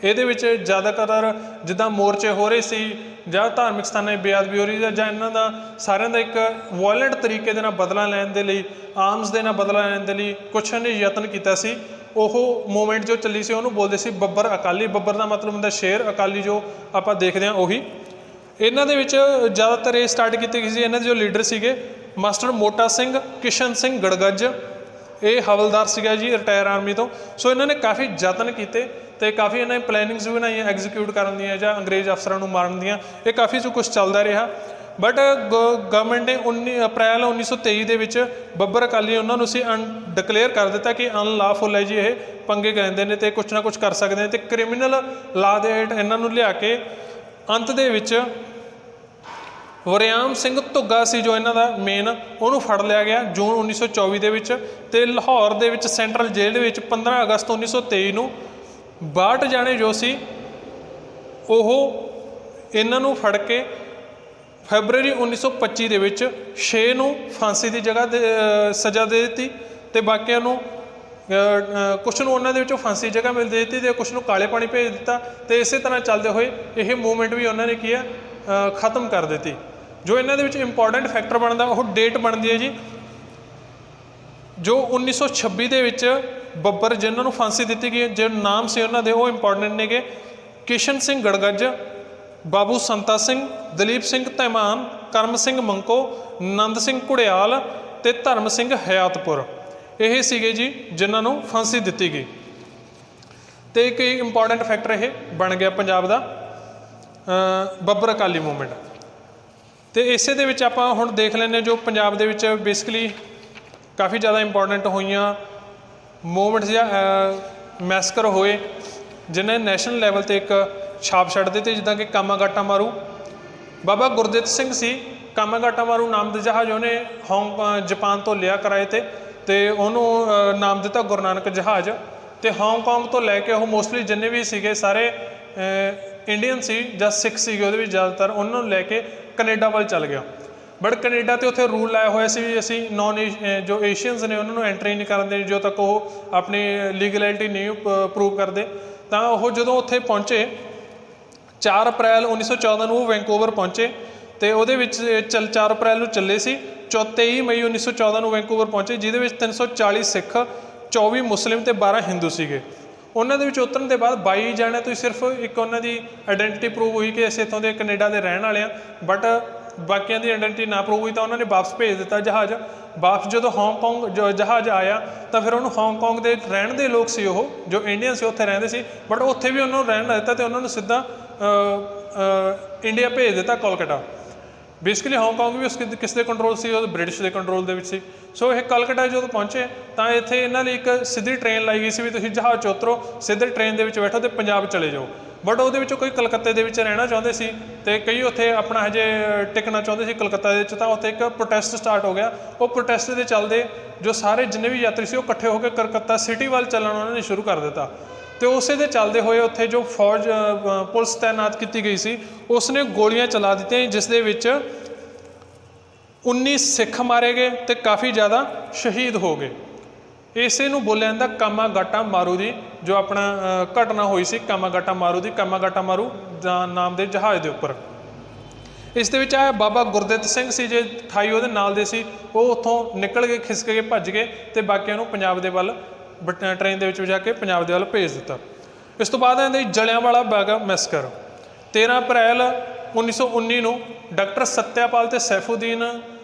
ਇਹਦੇ ਵਿੱਚ ਜ਼ਿਆਦਾਤਰ ਜਿੱਦਾਂ ਮੋਰਚੇ ਹੋ ਰਹੇ ਸੀ ਜਾਂ ਧਾਰਮਿਕ ਸਥਾਨਾਂ ਦੀ ਬੇਅਦਬੀ ਹੋ ਰਹੀ ਸੀ, ਜਾਂ ਇਹਨਾਂ ਦਾ ਸਾਰਿਆਂ ਦਾ ਇੱਕ ਵਾਇਲੈਂਟ ਤਰੀਕੇ ਦੇ ਨਾਲ ਬਦਲਾ ਲੈਣ ਦੇ ਲਈ, ਆਰਮਸ ਦੇ ਨਾਲ ਬਦਲਾ ਲੈਣ ਦੇ ਲਈ ਕੁਛ ਨੇ ਯਤਨ ਕੀਤਾ ਸੀ। ਉਹ ਮੂਵਮੈਂਟ ਜੋ ਚੱਲੀ ਸੀ ਉਹਨੂੰ ਬੋਲਦੇ ਸੀ ਬੱਬਰ ਅਕਾਲੀ। ਬੱਬਰ ਦਾ ਮਤਲਬ ਹੁੰਦਾ ਸ਼ੇਰ, ਅਕਾਲੀ ਜੋ ਆਪਾਂ ਦੇਖਦੇ ਹਾਂ ਉਹੀ। ਇਹਨਾਂ ਦੇ ਵਿੱਚ ਜ਼ਿਆਦਾਤਰ ਇਹ ਸਟਾਰਟ ਕੀਤੀ ਗਈ ਸੀ, ਇਹਨਾਂ ਦੇ ਜੋ ਲੀਡਰ ਸੀਗੇ ਮਾਸਟਰ ਮੋਟਾ ਸਿੰਘ, ਕਿਸ਼ਨ ਸਿੰਘ ਗੜਗੱਜ, ਇਹ ਹਵਲਦਾਰ ਸੀਗਾ ਜੀ ਰਿਟਾਇਰ ਆਰਮੀ ਤੋਂ। ਸੋ ਇਹਨਾਂ ਨੇ ਕਾਫੀ ਯਤਨ ਕੀਤੇ ਅਤੇ ਕਾਫੀ ਇਹਨਾਂ ਨੇ ਪਲੈਨਿੰਗਸ ਵੀ ਬਣਾਈਆਂ ਐਗਜ਼ੀਕਿਊਟ ਕਰਨ ਦੀਆਂ ਜਾਂ ਅੰਗਰੇਜ਼ ਅਫਸਰਾਂ ਨੂੰ ਮਾਰਨ ਦੀਆਂ। ਇਹ ਕਾਫੀ ਜੋ ਕੁਛ ਚੱਲਦਾ ਰਿਹਾ। ਬਟ ਗਵਰਨਮੈਂਟ ਨੇ 19 ਅਪ੍ਰੈਲ 1923 ਦੇ ਵਿੱਚ ਬੱਬਰ ਅਕਾਲੀ ਉਹਨਾਂ ਨੂੰ ਅਸੀਂ ਡਿਕਲੇਅਰ ਕਰ ਦਿੱਤਾ ਕਿ ਅਨਲਾਫੁਲ ਹੈ ਜੀ, ਇਹ ਪੰਗੇ ਕਹਿੰਦੇ ਨੇ ਅਤੇ ਕੁਛ ਨਾ ਕੁਛ ਕਰ ਸਕਦੇ ਨੇ, ਅਤੇ ਕ੍ਰਿਮੀਨਲ ਲਾ ਦੇ ਹੇਠ ਇਹਨਾਂ ਨੂੰ ਲਿਆ ਕੇ ਅੰਤ ਦੇ ਵਿੱਚ ਵਰਿਆਮ ਸਿੰਘ ਧੁੱਗਾ ਸੀ ਜੋ ਇਹਨਾਂ ਦਾ ਮੇਨ, ਉਹਨੂੰ ਫੜ ਲਿਆ ਗਿਆ ਜੂਨ 1924 ਦੇ ਵਿੱਚ, ਅਤੇ ਲਾਹੌਰ ਦੇ ਵਿੱਚ ਸੈਂਟਰਲ ਜੇਲ੍ਹ ਦੇ ਵਿੱਚ 15 ਅਗਸਤ 1923 ਨੂੰ 62 ਜਾਣੇ ਜੋ ਸੀ ਉਹ ਇਹਨਾਂ ਨੂੰ ਫੜ ਕੇ ਫੈਬਰਵਰੀ 1925 ਦੇ ਵਿੱਚ 6 ਨੂੰ ਫਾਂਸੀ ਦੀ ਜਗ੍ਹਾ ਦੇ ਸਜ਼ਾ ਦੇ ਦਿੱਤੀ, ਅਤੇ ਬਾਕੀਆਂ ਨੂੰ ਕੁਛ ਨੂੰ ਉਹਨਾਂ ਦੇ ਵਿੱਚੋਂ ਫਾਂਸੀ ਜਗ੍ਹਾ ਮਿਲ ਦੇ ਦਿੱਤੀ ਅਤੇ ਕੁਛ ਨੂੰ ਕਾਲੇ ਪਾਣੀ ਭੇਜ ਦਿੱਤਾ। ਅਤੇ ਇਸੇ ਤਰ੍ਹਾਂ ਚੱਲਦੇ ਹੋਏ ਇਹ ਮੂਵਮੈਂਟ ਵੀ ਉਹਨਾਂ ਨੇ ਕੀ ਹੈ ਖ਼ਤਮ ਕਰ ਦਿੱਤੀ। ਜੋ ਇਹਨਾਂ ਦੇ ਵਿੱਚ ਇੰਪੋਰਟੈਂਟ ਫੈਕਟਰ ਬਣਦਾ ਉਹ ਡੇਟ ਬਣਦੀ ਹੈ ਜੀ, ਜੋ 1926 ਦੇ ਵਿੱਚ ਬੱਬਰ ਜਿਨ੍ਹਾਂ ਨੂੰ ਫਾਂਸੀ ਦਿੱਤੀ ਗਈ, ਜੋ ਨਾਮ ਸੀ ਉਹਨਾਂ ਦੇ ਉਹ ਇੰਪੋਰਟੈਂਟ ਨੇਗੇ, ਕਿਸ਼ਨ ਸਿੰਘ ਗੜਗੱਜ, ਬਾਬੂ ਸੰਤਾ ਸਿੰਘ, ਦਲੀਪ ਸਿੰਘ ਧੈਮਾਨ, ਕਰਮ ਸਿੰਘ ਮੰਕੋ, ਨੰਦ ਸਿੰਘ ਘੁੜਿਆਲ ਅਤੇ ਧਰਮ ਸਿੰਘ ਹਯਾਤਪੁਰ। ਇਹ ਸੀਗੇ ਜੀ ਜਿਨ੍ਹਾਂ ਨੂੰ ਫਾਂਸੀ ਦਿੱਤੀ ਗਈ। ਅਤੇ ਇੱਕ ਇੰਪੋਰਟੈਂਟ ਫੈਕਟਰ ਇਹ ਬਣ ਗਿਆ ਪੰਜਾਬ ਦਾ ਬੱਬਰ ਅਕਾਲੀ ਮੂਵਮੈਂਟ। ਅਤੇ ਇਸੇ ਦੇ ਵਿੱਚ ਆਪਾਂ ਹੁਣ ਦੇਖ ਲੈਂਦੇ ਜੋ ਪੰਜਾਬ ਦੇ ਵਿੱਚ ਬੇਸਿਕਲੀ ਕਾਫੀ ਜ਼ਿਆਦਾ ਇੰਪੋਰਟੈਂਟ ਹੋਈਆਂ ਮੂਵਮੈਂਟਸ ਜਾਂ ਮੈਸਕਰ ਹੋਏ ਜਿਨ੍ਹਾਂ ਨੇ ਨੈਸ਼ਨਲ ਲੈਵਲ 'ਤੇ ਇੱਕ ਛਾਪ ਛੱਡ ਦਿੱਤੀ, ਜਿੱਦਾਂ ਕਿ ਕਾਮਾਗਾਟਾ ਮਾਰੂ। ਬਾਬਾ ਗੁਰਦਿੱਤ ਸਿੰਘ ਸੀ, ਕਾਮਾਗਾਟਾ ਮਾਰੂ ਨਾਮ ਦੇ ਜਹਾਜ਼ ਉਹਨੇ ਜਾਪਾਨ ਤੋਂ ਲਿਆ ਕਿਰਾਏ 'ਤੇ, ਅਤੇ ਉਹਨੂੰ ਨਾਮ ਦਿੱਤਾ ਗੁਰੂ ਨਾਨਕ ਜਹਾਜ਼। ਅਤੇ ਹਾਂਗਕਾਂਗ ਤੋਂ ਲੈ ਕੇ ਉਹ ਮੋਸਟਲੀ ਜਿੰਨੇ ਵੀ ਸੀਗੇ ਸਾਰੇ ਇੰਡੀਅਨ ਸੀ ਜਾਂ ਸਿੱਖ ਸੀਗੇ ਉਹਦੇ ਵਿੱਚ ਜ਼ਿਆਦਾਤਰ, ਉਹਨਾਂ ਨੂੰ ਲੈ ਕੇ ਕੈਨੇਡਾ ਵੱਲ ਚੱਲ ਗਿਆ। ਬਟ ਕੈਨੇਡਾ 'ਤੇ ਉੱਥੇ ਰੂਲ ਲਾਇਆ ਹੋਇਆ ਸੀ ਵੀ ਅਸੀਂ ਜੋ ਏਸ਼ੀਅਨਸ ਨੇ ਉਹਨਾਂ ਨੂੰ ਐਂਟਰੀ ਨਹੀਂ ਕਰਨ ਦੇਣੀ ਜਦੋਂ ਤੱਕ ਉਹ ਆਪਣੀ ਲੀਗਲਿਟੀ ਨਹੀਂ ਪ੍ਰੂਵ ਕਰਦੇ। ਤਾਂ ਉਹ ਜਦੋਂ ਉੱਥੇ ਪਹੁੰਚੇ 4 ਅਪ੍ਰੈਲ 1914 ਨੂੰ ਉਹ ਵੈਂਕੂਵਰ ਪਹੁੰਚੇ, ਅਤੇ ਉਹਦੇ ਵਿੱਚ 4 ਅਪ੍ਰੈਲ ਨੂੰ ਚੱਲੇ ਸੀ, 23 ਮਈ 1914 ਨੂੰ ਵੈਂਕੂਵਰ ਪਹੁੰਚੇ, ਜਿਹਦੇ ਵਿੱਚ 340 ਸਿੱਖ, 24 ਮੁਸਲਿਮ ਅਤੇ 12 ਹਿੰਦੂ ਸੀਗੇ। ਉਹਨਾਂ ਦੇ ਵਿੱਚ ਉਤਰਨ ਦੇ ਬਾਅਦ 22 ਜਾਣੇ ਤੋਂ ਸਿਰਫ ਇੱਕ ਉਹਨਾਂ ਦੀ ਆਈਡੈਂਟੀਟੀ ਪ੍ਰੂਵ ਹੋਈ ਕਿ ਅਸੀਂ ਇੱਥੋਂ ਦੇ ਕੈਨੇਡਾ ਦੇ ਰਹਿਣ ਵਾਲੇ ਹਾਂ, ਬਟ ਬਾਕੀਆਂ ਦੀ ਆਈਡੈਂਟੀਟੀ ਨਾ ਪ੍ਰੂਵ ਹੋਈ ਤਾਂ ਉਹਨਾਂ ਨੇ ਵਾਪਸ ਭੇਜ ਦਿੱਤਾ ਜਹਾਜ਼। ਵਾਪਸ ਜਦੋਂ ਹਾਂਗਕਾਂਗ ਜਹਾਜ਼ ਆਇਆ ਤਾਂ ਫਿਰ ਉਹਨੂੰ ਹਾਂਗਕਾਂਗ ਦੇ ਰਹਿਣ ਦੇ ਲੋਕ ਸੀ ਉਹ ਜੋ ਇੰਡੀਅਨ ਸੀ ਉੱਥੇ ਰਹਿੰਦੇ ਸੀ, ਬਟ ਉੱਥੇ ਵੀ ਉਹਨਾਂ ਨੂੰ ਰਹਿਣ ਦਿੱਤਾ ਅਤੇ ਉਹਨਾਂ ਨੂੰ ਸਿੱਧਾ ਇੰਡੀਆ ਭੇਜ ਦਿੱਤਾ ਕੋਲਕਾਤਾ। ਬੇਸਿਕਲੀ ਹਾਂਗਕਾਂਗ ਵੀ ਉਸ ਕਿਸ ਦੇ ਕੰਟਰੋਲ ਸੀ, ਉਹ ਬ੍ਰਿਟਿਸ਼ ਦੇ ਕੰਟਰੋਲ ਦੇ ਵਿੱਚ ਸੀ। ਸੋ ਇਹ ਕਲਕੱਤਾ ਜਦੋਂ ਪਹੁੰਚੇ ਤਾਂ ਇੱਥੇ ਇਹਨਾਂ ਲਈ ਇੱਕ ਸਿੱਧੀ ਟ੍ਰੇਨ ਲਾਈ ਗਈ ਸੀ ਵੀ ਤੁਸੀਂ ਜਹਾਜ਼ 'ਚ ਉਤਰੋ, ਸਿੱਧੇ ਟ੍ਰੇਨ ਦੇ ਵਿੱਚ ਬੈਠੋ ਅਤੇ ਪੰਜਾਬ ਚਲੇ ਜਾਓ। ਬਟ ਉਹਦੇ ਵਿੱਚੋਂ ਕੋਈ ਕਲਕੱਤੇ ਦੇ ਵਿੱਚ ਰਹਿਣਾ ਚਾਹੁੰਦੇ ਸੀ ਅਤੇ ਕਈ ਉੱਥੇ ਆਪਣਾ ਹਜੇ ਟਿਕਣਾ ਚਾਹੁੰਦੇ ਸੀ ਕਲਕੱਤਾ ਦੇ ਵਿੱਚ, ਤਾਂ ਉੱਥੇ ਇੱਕ ਪ੍ਰੋਟੈਸਟ ਸਟਾਰਟ ਹੋ ਗਿਆ। ਉਹ ਪ੍ਰੋਟੈਸਟ ਦੇ ਚੱਲਦੇ ਜੋ ਸਾਰੇ ਜਿੰਨੇ ਵੀ ਯਾਤਰੀ ਸੀ ਉਹ ਇਕੱਠੇ ਹੋ ਕੇ ਕਲਕੱਤਾ ਸਿਟੀ ਵੱਲ ਚੱਲਣਾ ਉਹਨਾਂ ਨੇ ਸ਼ੁਰੂ ਕਰ ਦਿੱਤਾ। ਅਤੇ ਉਸੇ ਦੇ ਚੱਲਦੇ ਹੋਏ ਉੱਥੇ ਜੋ ਫੌਜ ਪੁਲਿਸ ਤੈਨਾਤ ਕੀਤੀ ਗਈ ਸੀ ਉਸ ਨੇ ਗੋਲੀਆਂ ਚਲਾ ਦਿੱਤੀਆਂ, ਜਿਸ ਦੇ ਵਿੱਚ 19 ਸਿੱਖ ਮਾਰੇ ਗਏ ਅਤੇ ਕਾਫੀ ਜ਼ਿਆਦਾ ਸ਼ਹੀਦ ਹੋ ਗਏ। ਇਸੇ ਨੂੰ ਬੋਲਿਆ ਜਾਂਦਾ ਕਾਮਾਗਾਟਾ ਮਾਰੂ ਦੀ ਜੋ ਆਪਣਾ ਘਟਨਾ ਹੋਈ ਸੀ, ਕਾਮਾਗਾਟਾ ਮਾਰੂ ਦੀ, ਕਾਮਾਗਾਟਾ ਮਾਰੂ ਨਾਮ ਦੇ ਜਹਾਜ਼ ਦੇ ਉੱਪਰ। ਇਸ ਦੇ ਵਿੱਚ ਆਇਆ ਬਾਬਾ ਗੁਰਦਿੱਤ ਸਿੰਘ ਸੀ, ਜੇ 28 ਉਹਦੇ ਨਾਲ ਦੇ ਸੀ, ਉਹ ਉੱਥੋਂ ਨਿਕਲ ਕੇ ਖਿਸਕ ਕੇ ਭੱਜ ਗਏ ਅਤੇ ਬਾਕੀਆਂ ਨੂੰ ਪੰਜਾਬ ਦੇ ਵੱਲ ਟ੍ਰੇਨ ਦੇ ਵਿੱਚ ਜਾ ਕੇ ਪੰਜਾਬ ਦੇ ਵੱਲ ਭੇਜ ਦਿੱਤਾ। ਇਸ ਤੋਂ ਬਾਅਦ ਆਉਂਦੇ ਜਲਿਆਂਵਾਲਾ ਬਾਗ ਮੈਸਕਰ। 13 ਅਪ੍ਰੈਲ 1919 ਨੂੰ ਡਾਕਟਰ ਸਤਿਆਪਾਲ ਅਤੇ ਸੈਫੂਦੀਨ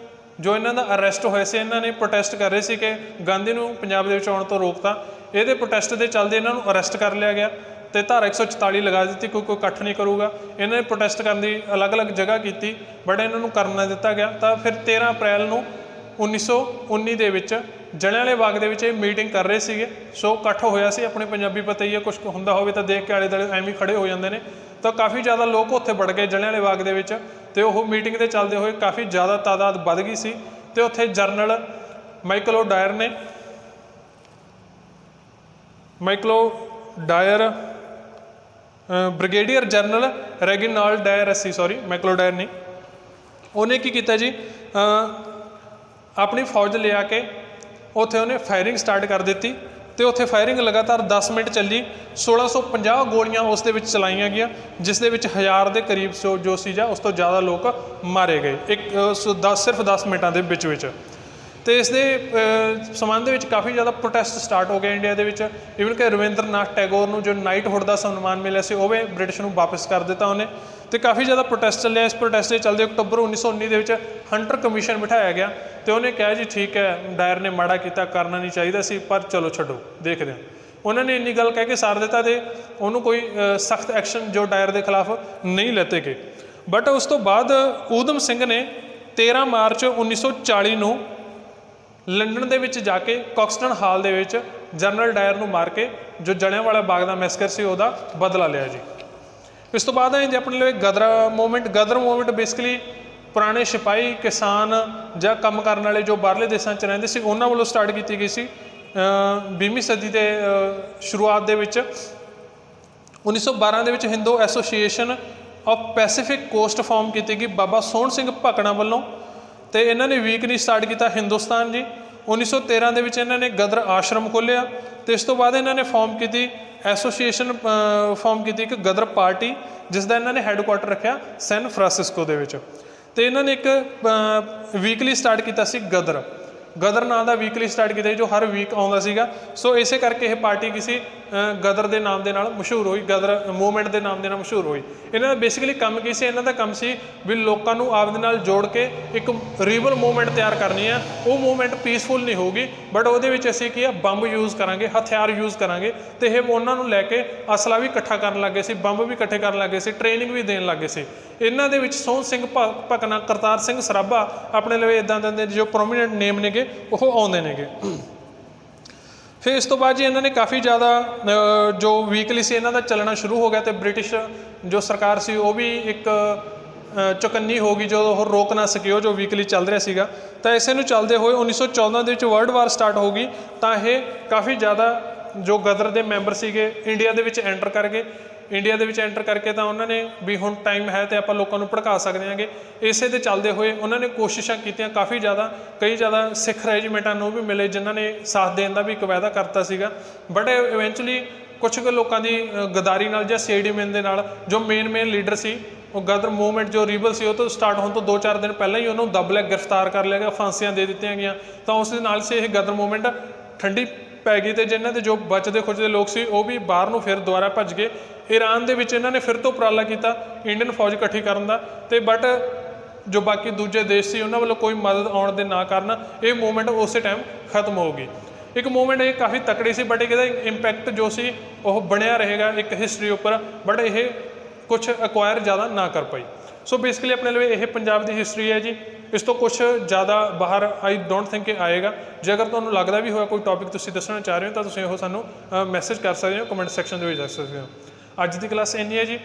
ਜੋ ਇਹਨਾਂ ਦਾ ਅਰੈਸਟ ਹੋਏ ਸੀ, ਇਹਨਾਂ ਨੇ ਪ੍ਰੋਟੈਸਟ ਕਰ ਰਹੇ ਸੀ ਕਿ ਗਾਂਧੀ ਨੂੰ ਪੰਜਾਬ ਦੇ ਵਿੱਚ ਆਉਣ ਤੋਂ ਰੋਕਤਾ। ਇਹਦੇ ਪ੍ਰੋਟੈਸਟ ਦੇ ਚੱਲਦੇ ਇਹਨਾਂ ਨੂੰ ਅਰੈਸਟ ਕਰ ਲਿਆ ਗਿਆ ਅਤੇ ਧਾਰਾ 144 ਲਗਾ ਦਿੱਤੀ, ਕੋਈ ਇਕੱਠ ਨਹੀਂ ਕਰੂਗਾ। ਇਹਨਾਂ ਨੇ ਪ੍ਰੋਟੈਸਟ ਕਰਨ ਦੀ ਅਲੱਗ-ਅਲੱਗ ਜਗ੍ਹਾ ਕੀਤੀ ਬਟ ਇਹਨਾਂ ਨੂੰ ਕਰਨ ਨਾ ਦਿੱਤਾ ਗਿਆ। ਤਾਂ ਫਿਰ 13 ਅਪ੍ਰੈਲ ਨੂੰ 1919 ਦੇ ਵਿੱਚ ਜਲਿਆਂਵਾਲੇ ਬਾਗ ਦੇ ਵਿੱਚ ਇਹ ਮੀਟਿੰਗ ਕਰ ਰਹੇ ਸੀਗੇ। ਸੋ ਇਕੱਠ ਹੋਇਆ ਸੀ, ਆਪਣੇ ਪੰਜਾਬੀ ਪਤਾ ਹੀ ਹੈ, ਕੁਛ ਹੁੰਦਾ ਹੋਵੇ ਤਾਂ ਦੇਖ ਕੇ ਆਲੇ ਦੁਆਲੇ ਐਵੇਂ ਖੜੇ ਹੋ ਜਾਂਦੇ ਨੇ। ਤਾਂ ਕਾਫੀ ਜ਼ਿਆਦਾ ਲੋਕ ਉੱਥੇ ਵੜ ਗਏ ਜਲਿਆਂਵਾਲੇ ਬਾਗ ਦੇ ਵਿੱਚ ਅਤੇ ਉਹ ਮੀਟਿੰਗ ਦੇ ਚੱਲਦੇ ਹੋਏ ਕਾਫੀ ਜ਼ਿਆਦਾ ਤਾਦਾਦ ਵੱਧ ਗਈ ਸੀ। ਅਤੇ ਉੱਥੇ ਜਨਰਲ ਮਾਈਕਲ ਡਾਇਰ ਨੇ Brigadier General Reginald Dyer Michael Dyer ਨਹੀਂ, ਉਹਨੇ ਕੀ ਕੀਤਾ ਜੀ, ਆਪਣੀ ਫੌਜ ਲਿਆ ਕੇ ਉੱਥੇ ਉਹਨੇ ਫਾਇਰਿੰਗ ਸਟਾਰਟ ਕਰ ਦਿੱਤੀ ਅਤੇ ਉੱਥੇ ਫਾਇਰਿੰਗ ਲਗਾਤਾਰ 10 ਮਿੰਟ ਚੱਲੀ। 1650 ਗੋਲੀਆਂ ਉਸ ਦੇ ਵਿੱਚ ਚਲਾਈਆਂ ਗਈਆਂ, ਜਿਸ ਦੇ ਵਿੱਚ 1000 ਦੇ ਕਰੀਬ ਜੋ ਸੀ ਜਾਂ ਉਸ ਤੋਂ ਜ਼ਿਆਦਾ ਲੋਕ ਮਾਰੇ ਗਏ ਸਿਰਫ 10 ਮਿੰਟਾਂ ਦੇ ਵਿੱਚ। ਅਤੇ ਇਸ ਦੇ ਸੰਬੰਧ ਦੇ ਵਿੱਚ ਕਾਫੀ ਜ਼ਿਆਦਾ ਪ੍ਰੋਟੈਸਟ ਸਟਾਰਟ ਹੋ ਗਏ ਇੰਡੀਆ ਦੇ ਵਿੱਚ। ਈਵਨ ਕਿ ਰਵਿੰਦਰ ਨਾਥ ਟੈਗੋਰ ਨੂੰ ਜੋ ਨਾਈਟਹੁੱਡ ਦਾ ਸਨਮਾਨ ਮਿਲਿਆ ਸੀ ਉਹ ਵੀ ਬ੍ਰਿਟਿਸ਼ ਨੂੰ ਵਾਪਸ ਕਰ ਦਿੱਤਾ ਉਹਨੇ। ਅਤੇ ਕਾਫੀ ਜ਼ਿਆਦਾ ਪ੍ਰੋਟੈਸਟ ਚੱਲਿਆ। ਇਸ ਪ੍ਰੋਟੈਸਟ ਦੇ ਚੱਲਦੇ ਅਕਤੂਬਰ 1919 ਦੇ ਵਿੱਚ ਹੰਟਰ ਕਮਿਸ਼ਨ ਬਿਠਾਇਆ ਗਿਆ ਅਤੇ ਉਹਨੇ ਕਿਹਾ ਜੀ ਠੀਕ ਹੈ, ਡਾਇਰ ਨੇ ਮਾੜਾ ਕੀਤਾ, ਕਰਨਾ ਨਹੀਂ ਚਾਹੀਦਾ ਸੀ, ਪਰ ਚਲੋ ਛੱਡੋ, ਦੇਖਦੇ ਹਾਂ। ਉਹਨਾਂ ਨੇ ਇੰਨੀ ਗੱਲ ਕਹਿ ਕੇ ਸਾਰ ਦਿੱਤਾ ਅਤੇ ਉਹਨੂੰ ਕੋਈ ਸਖਤ ਐਕਸ਼ਨ ਜੋ ਡਾਇਰ ਦੇ ਖਿਲਾਫ ਨਹੀਂ ਲੈਤੇ ਗਏ। ਬਟ ਉਸ ਤੋਂ ਬਾਅਦ ਊਧਮ ਸਿੰਘ ਨੇ 13 ਮਾਰਚ 1940 ਨੂੰ ਲੰਡਨ ਦੇ ਵਿੱਚ ਜਾ ਕੇ ਕੌਕਸਟਨ ਹਾਲ ਦੇ ਵਿੱਚ ਜਨਰਲ ਡਾਇਰ ਨੂੰ ਮਾਰ ਕੇ ਜੋ ਜਲਿਆਂਵਾਲਾ ਬਾਗ ਦਾ ਮੈਸਕਰ ਸੀ ਉਹਦਾ ਬਦਲਾ ਲਿਆ ਜੀ। ਇਸ ਤੋਂ ਬਾਅਦ ਆਏ ਆਪਣੇ ਲਈ ਗਦਰ ਮੂਵਮੈਂਟ ਬੇਸਿਕਲੀ ਪੁਰਾਣੇ ਸਿਪਾਹੀ, ਕਿਸਾਨ ਜਾਂ ਕੰਮ ਕਰਨ ਵਾਲੇ ਜੋ ਬਾਹਰਲੇ ਦੇਸ਼ਾਂ 'ਚ ਰਹਿੰਦੇ ਸੀ ਉਹਨਾਂ ਵੱਲੋਂ ਸਟਾਰਟ ਕੀਤੀ ਗਈ ਸੀ। 20ਵੀਂ ਸਦੀ ਦੇ ਸ਼ੁਰੂਆਤ ਦੇ ਵਿੱਚ 1912 ਦੇ ਵਿੱਚ Hindu Association of Pacific Coast form ਕੀਤੀ ਗਈ ਬਾਬਾ ਸੋਹਣ ਸਿੰਘ ਭਕਨਾ ਵੱਲੋਂ ਅਤੇ ਇਹਨਾਂ ਨੇ ਵੀਕ ਨਹੀਂ ਸਟਾਰਟ ਕੀਤਾ ਹਿੰਦੁਸਤਾਨ ਜੀ। 1913 ਦੇ ਵਿੱਚ ਇਹਨਾਂ ਨੇ ਗਦਰ ਆਸ਼ਰਮ ਖੋਲ੍ਹਿਆ ਅਤੇ ਇਸ ਤੋਂ ਬਾਅਦ ਇਹਨਾਂ ਨੇ ਐਸੋਸੀਏਸ਼ਨ ਫਾਰਮ ਕੀਤੀ ਇੱਕ ਗਦਰ ਪਾਰਟੀ, ਜਿਸ ਦਾ ਇਹਨਾਂ ਨੇ ਹੈੱਡਕੁਆਟਰ ਰੱਖਿਆ ਸੈਨ ਫਰਾਂਸਿਸਕੋ ਦੇ ਵਿੱਚ। ਅਤੇ ਇਹਨਾਂ ਨੇ ਇੱਕ ਵੀਕਲੀ ਸਟਾਰਟ ਕੀਤਾ ਸੀ ਗਦਰ ਨਾਂ ਦਾ ਵੀਕਲੀ ਸਟਾਰਟ ਕੀਤਾ ਜੋ ਹਰ ਵੀਕ ਆਉਂਦਾ ਸੀਗਾ। ਸੋ ਇਸੇ ਕਰਕੇ ਇਹ ਪਾਰਟੀ ਕਿਸੇ ਗਦਰ ਦੇ ਨਾਮ ਦੇ ਨਾਲ ਮਸ਼ਹੂਰ ਹੋਈ, ਗਦਰ ਮੂਵਮੈਂਟ ਦੇ ਨਾਮ ਦੇ ਨਾਲ ਮਸ਼ਹੂਰ ਹੋਈ। ਇਹਨਾਂ ਦਾ ਬੇਸਿਕਲੀ ਕੰਮ ਕੀ ਸੀ, ਇਹਨਾਂ ਦਾ ਕੰਮ ਸੀ ਵੀ ਲੋਕਾਂ ਨੂੰ ਆਪਦੇ ਨਾਲ ਜੋੜ ਕੇ ਇੱਕ ਰੀਬਲ ਮੂਵਮੈਂਟ ਤਿਆਰ ਕਰਨੀ ਆ। ਉਹ ਮੂਵਮੈਂਟ ਪੀਸਫੁਲ ਨਹੀਂ ਹੋਊਗੀ ਬਟ ਉਹਦੇ ਵਿੱਚ ਅਸੀਂ ਕੀ ਆ, ਬੰਬ ਯੂਜ਼ ਕਰਾਂਗੇ, ਹਥਿਆਰ ਯੂਜ਼ ਕਰਾਂਗੇ। ਅਤੇ ਇਹ ਉਹਨਾਂ ਨੂੰ ਲੈ ਕੇ ਅਸਲਾ ਵੀ ਇਕੱਠਾ ਕਰਨ ਲੱਗੇ ਸੀ, ਬੰਬ ਵੀ ਇਕੱਠੇ ਕਰਨ ਲੱਗੇ ਸੀ, ਟ੍ਰੇਨਿੰਗ ਵੀ ਦੇਣ ਲੱਗੇ ਸੀ। ਇਹਨਾਂ ਦੇ ਵਿੱਚ ਸੋਹਣ ਸਿੰਘ ਭਕਨਾ, ਕਰਤਾਰ ਸਿੰਘ ਸਰਾਭਾ ਆਪਣੇ ਲਈ ਇੱਦਾਂ ਦੇ ਜੋ ਪ੍ਰੋਮੀਨੈਂਟ ਨੇਮ ਨੇਗੇ ਉਹ ਆਉਂਦੇ ਨੇਗੇ। ਫਿਰ ਇਸ ਤੋਂ ਬਾਅਦ ਜੀ ਇਹਨਾਂ ਨੇ ਕਾਫੀ ਜ਼ਿਆਦਾ ਜੋ ਵੀਕਲੀ ਸੀ ਇਹਨਾਂ ਦਾ ਚੱਲਣਾ ਸ਼ੁਰੂ ਹੋ ਗਿਆ ਅਤੇ ਬ੍ਰਿਟਿਸ਼ ਜੋ ਸਰਕਾਰ ਸੀ ਉਹ ਵੀ ਇੱਕ ਚੁਕੰਨੀ ਹੋ ਗਈ, ਜਦੋਂ ਉਹ ਰੋਕ ਨਾ ਸਕੀ ਉਹ ਜੋ ਵੀਕਲੀ ਚੱਲ ਰਿਹਾ ਸੀਗਾ। ਤਾਂ ਇਸੇ ਨੂੰ ਚੱਲਦੇ ਹੋਏ 1914 ਦੇ ਵਿੱਚ ਵਰਲਡ ਵਾਰ ਸਟਾਰਟ ਹੋ ਗਈ। ਤਾਂ ਇਹ ਕਾਫੀ ਜ਼ਿਆਦਾ ਜੋ ਗਦਰ ਦੇ ਮੈਂਬਰ ਸੀਗੇ ਇੰਡੀਆ ਦੇ ਵਿੱਚ ਐਂਟਰ ਕਰ ਗਏ। ਇੰਡੀਆ ਦੇ ਵਿੱਚ ਐਂਟਰ ਕਰਕੇ ਤਾਂ ਉਹਨਾਂ ਨੇ ਵੀ ਹੁਣ ਟਾਈਮ ਹੈ ਅਤੇ ਆਪਾਂ ਲੋਕਾਂ ਨੂੰ ਭੜਕਾ ਸਕਦੇ ਹਾਂਗੇ। ਇਸੇ ਦੇ ਚੱਲਦੇ ਹੋਏ ਉਹਨਾਂ ਨੇ ਕੋਸ਼ਿਸ਼ਾਂ ਕੀਤੀਆਂ ਕਾਫੀ ਜ਼ਿਆਦਾ, ਕਈ ਜ਼ਿਆਦਾ ਸਿੱਖ ਰੈਜੀਮੈਂਟਾਂ ਨੂੰ ਵੀ ਮਿਲੇ ਜਿਨ੍ਹਾਂ ਨੇ ਸਾਥ ਦੇਣ ਦਾ ਵੀ ਇੱਕ ਵਾਅਦਾ ਕਰਤਾ ਸੀਗਾ। ਬਟ ਇਵੈਂਚੁਅਲੀ ਕੁਛ ਕੁ ਲੋਕਾਂ ਦੀ ਗਦਾਰੀ ਨਾਲ ਜਾਂ CID ਦੇ ਨਾਲ ਜੋ ਮੇਨ ਲੀਡਰ ਸੀ ਉਹ ਗਦਰ ਮੂਵਮੈਂਟ ਜੋ ਰੀਬਲ ਸੀ ਉਹ ਤੋਂ ਸਟਾਰਟ ਹੋਣ ਤੋਂ 2-4 ਦਿਨ ਪਹਿਲਾਂ ਹੀ ਉਹਨੂੰ ਦੱਬ ਲਿਆ, ਗ੍ਰਿਫਤਾਰ ਕਰ ਲਿਆ ਗਿਆ, ਫਾਂਸੀਆਂ ਦੇ ਦਿੱਤੀਆਂ ਗਈਆਂ। ਤਾਂ ਉਸ ਦੇ ਨਾਲ ਸੀ ਇਹ ਗਦਰ ਮੂਵਮੈਂਟ ਠੰਡੀ ਪੈ ਗਈ ਅਤੇ ਜਿਨ੍ਹਾਂ ਦੇ ਜੋ ਬਚਦੇ ਖੁਚਦੇ ਲੋਕ ਸੀ ਉਹ ਵੀ ਬਾਹਰ ਨੂੰ ਫਿਰ ਦੁਬਾਰਾ ਭੱਜ ਗਏ। ਈਰਾਨ ਦੇ ਵਿੱਚ ਇਹਨਾਂ ਨੇ ਫਿਰ ਤੋਂ ਉਪਰਾਲਾ ਕੀਤਾ ਇੰਡੀਅਨ ਫੌਜ ਇਕੱਠੀ ਕਰਨ ਦਾ, ਅਤੇ ਬਟ ਜੋ ਬਾਕੀ ਦੂਜੇ ਦੇਸ਼ ਸੀ ਉਹਨਾਂ ਵੱਲੋਂ ਕੋਈ ਮਦਦ ਆਉਣ ਦੇ ਨਾ ਕਾਰਨ ਇਹ ਮੂਵਮੈਂਟ ਉਸੇ ਟਾਈਮ ਖਤਮ ਹੋ ਗਈ। ਇੱਕ ਮੂਵਮੈਂਟ ਇਹ ਕਾਫੀ ਤਕੜੀ ਸੀ ਬਟ ਇਹਦਾ ਇੰਪੈਕਟ ਜੋ ਸੀ ਉਹ ਬਣਿਆ ਰਹੇਗਾ ਇੱਕ ਹਿਸਟਰੀ ਉੱਪਰ। ਬਟ ਇਹ ਕੁਛ ਅਕਵਾਇਰ ਜ਼ਿਆਦਾ ਨਾ ਕਰ ਪਾਈ। ਸੋ ਬੇਸਿਕਲੀ ਆਪਣੇ ਲਈ ਇਹ ਪੰਜਾਬ ਦੀ ਹਿਸਟਰੀ ਹੈ ਜੀ। ਇਸ ਤੋਂ ਕੁਛ ਜ਼ਿਆਦਾ ਬਾਹਰ ਆਈ ਡੋਂਟ ਥਿੰਕ ਕਿ ਆਏਗਾ। ਜੇ ਅਗਰ ਤੁਹਾਨੂੰ ਲੱਗਦਾ ਵੀ ਹੋਇਆ ਕੋਈ ਟੌਪਿਕ ਤੁਸੀਂ ਦੱਸਣਾ ਚਾਹ ਰਹੇ ਹੋ ਤਾਂ ਤੁਸੀਂ ਉਹ ਸਾਨੂੰ ਮੈਸੇਜ ਕਰ ਸਕਦੇ ਹੋ, ਕਮੈਂਟ ਸੈਕਸ਼ਨ ਦੇ ਵਿੱਚ ਦੱਸ ਸਕਦੇ ਹੋ। ਅੱਜ ਦੀ ਕਲਾਸ ਇੰਨੀ ਹੈ ਜੀ।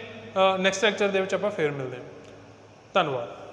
ਨੈਕਸਟ ਲੈਕਚਰ ਦੇ ਵਿੱਚ ਆਪਾਂ ਫੇਰ ਮਿਲਦੇ ਹਾਂ। ਧੰਨਵਾਦ।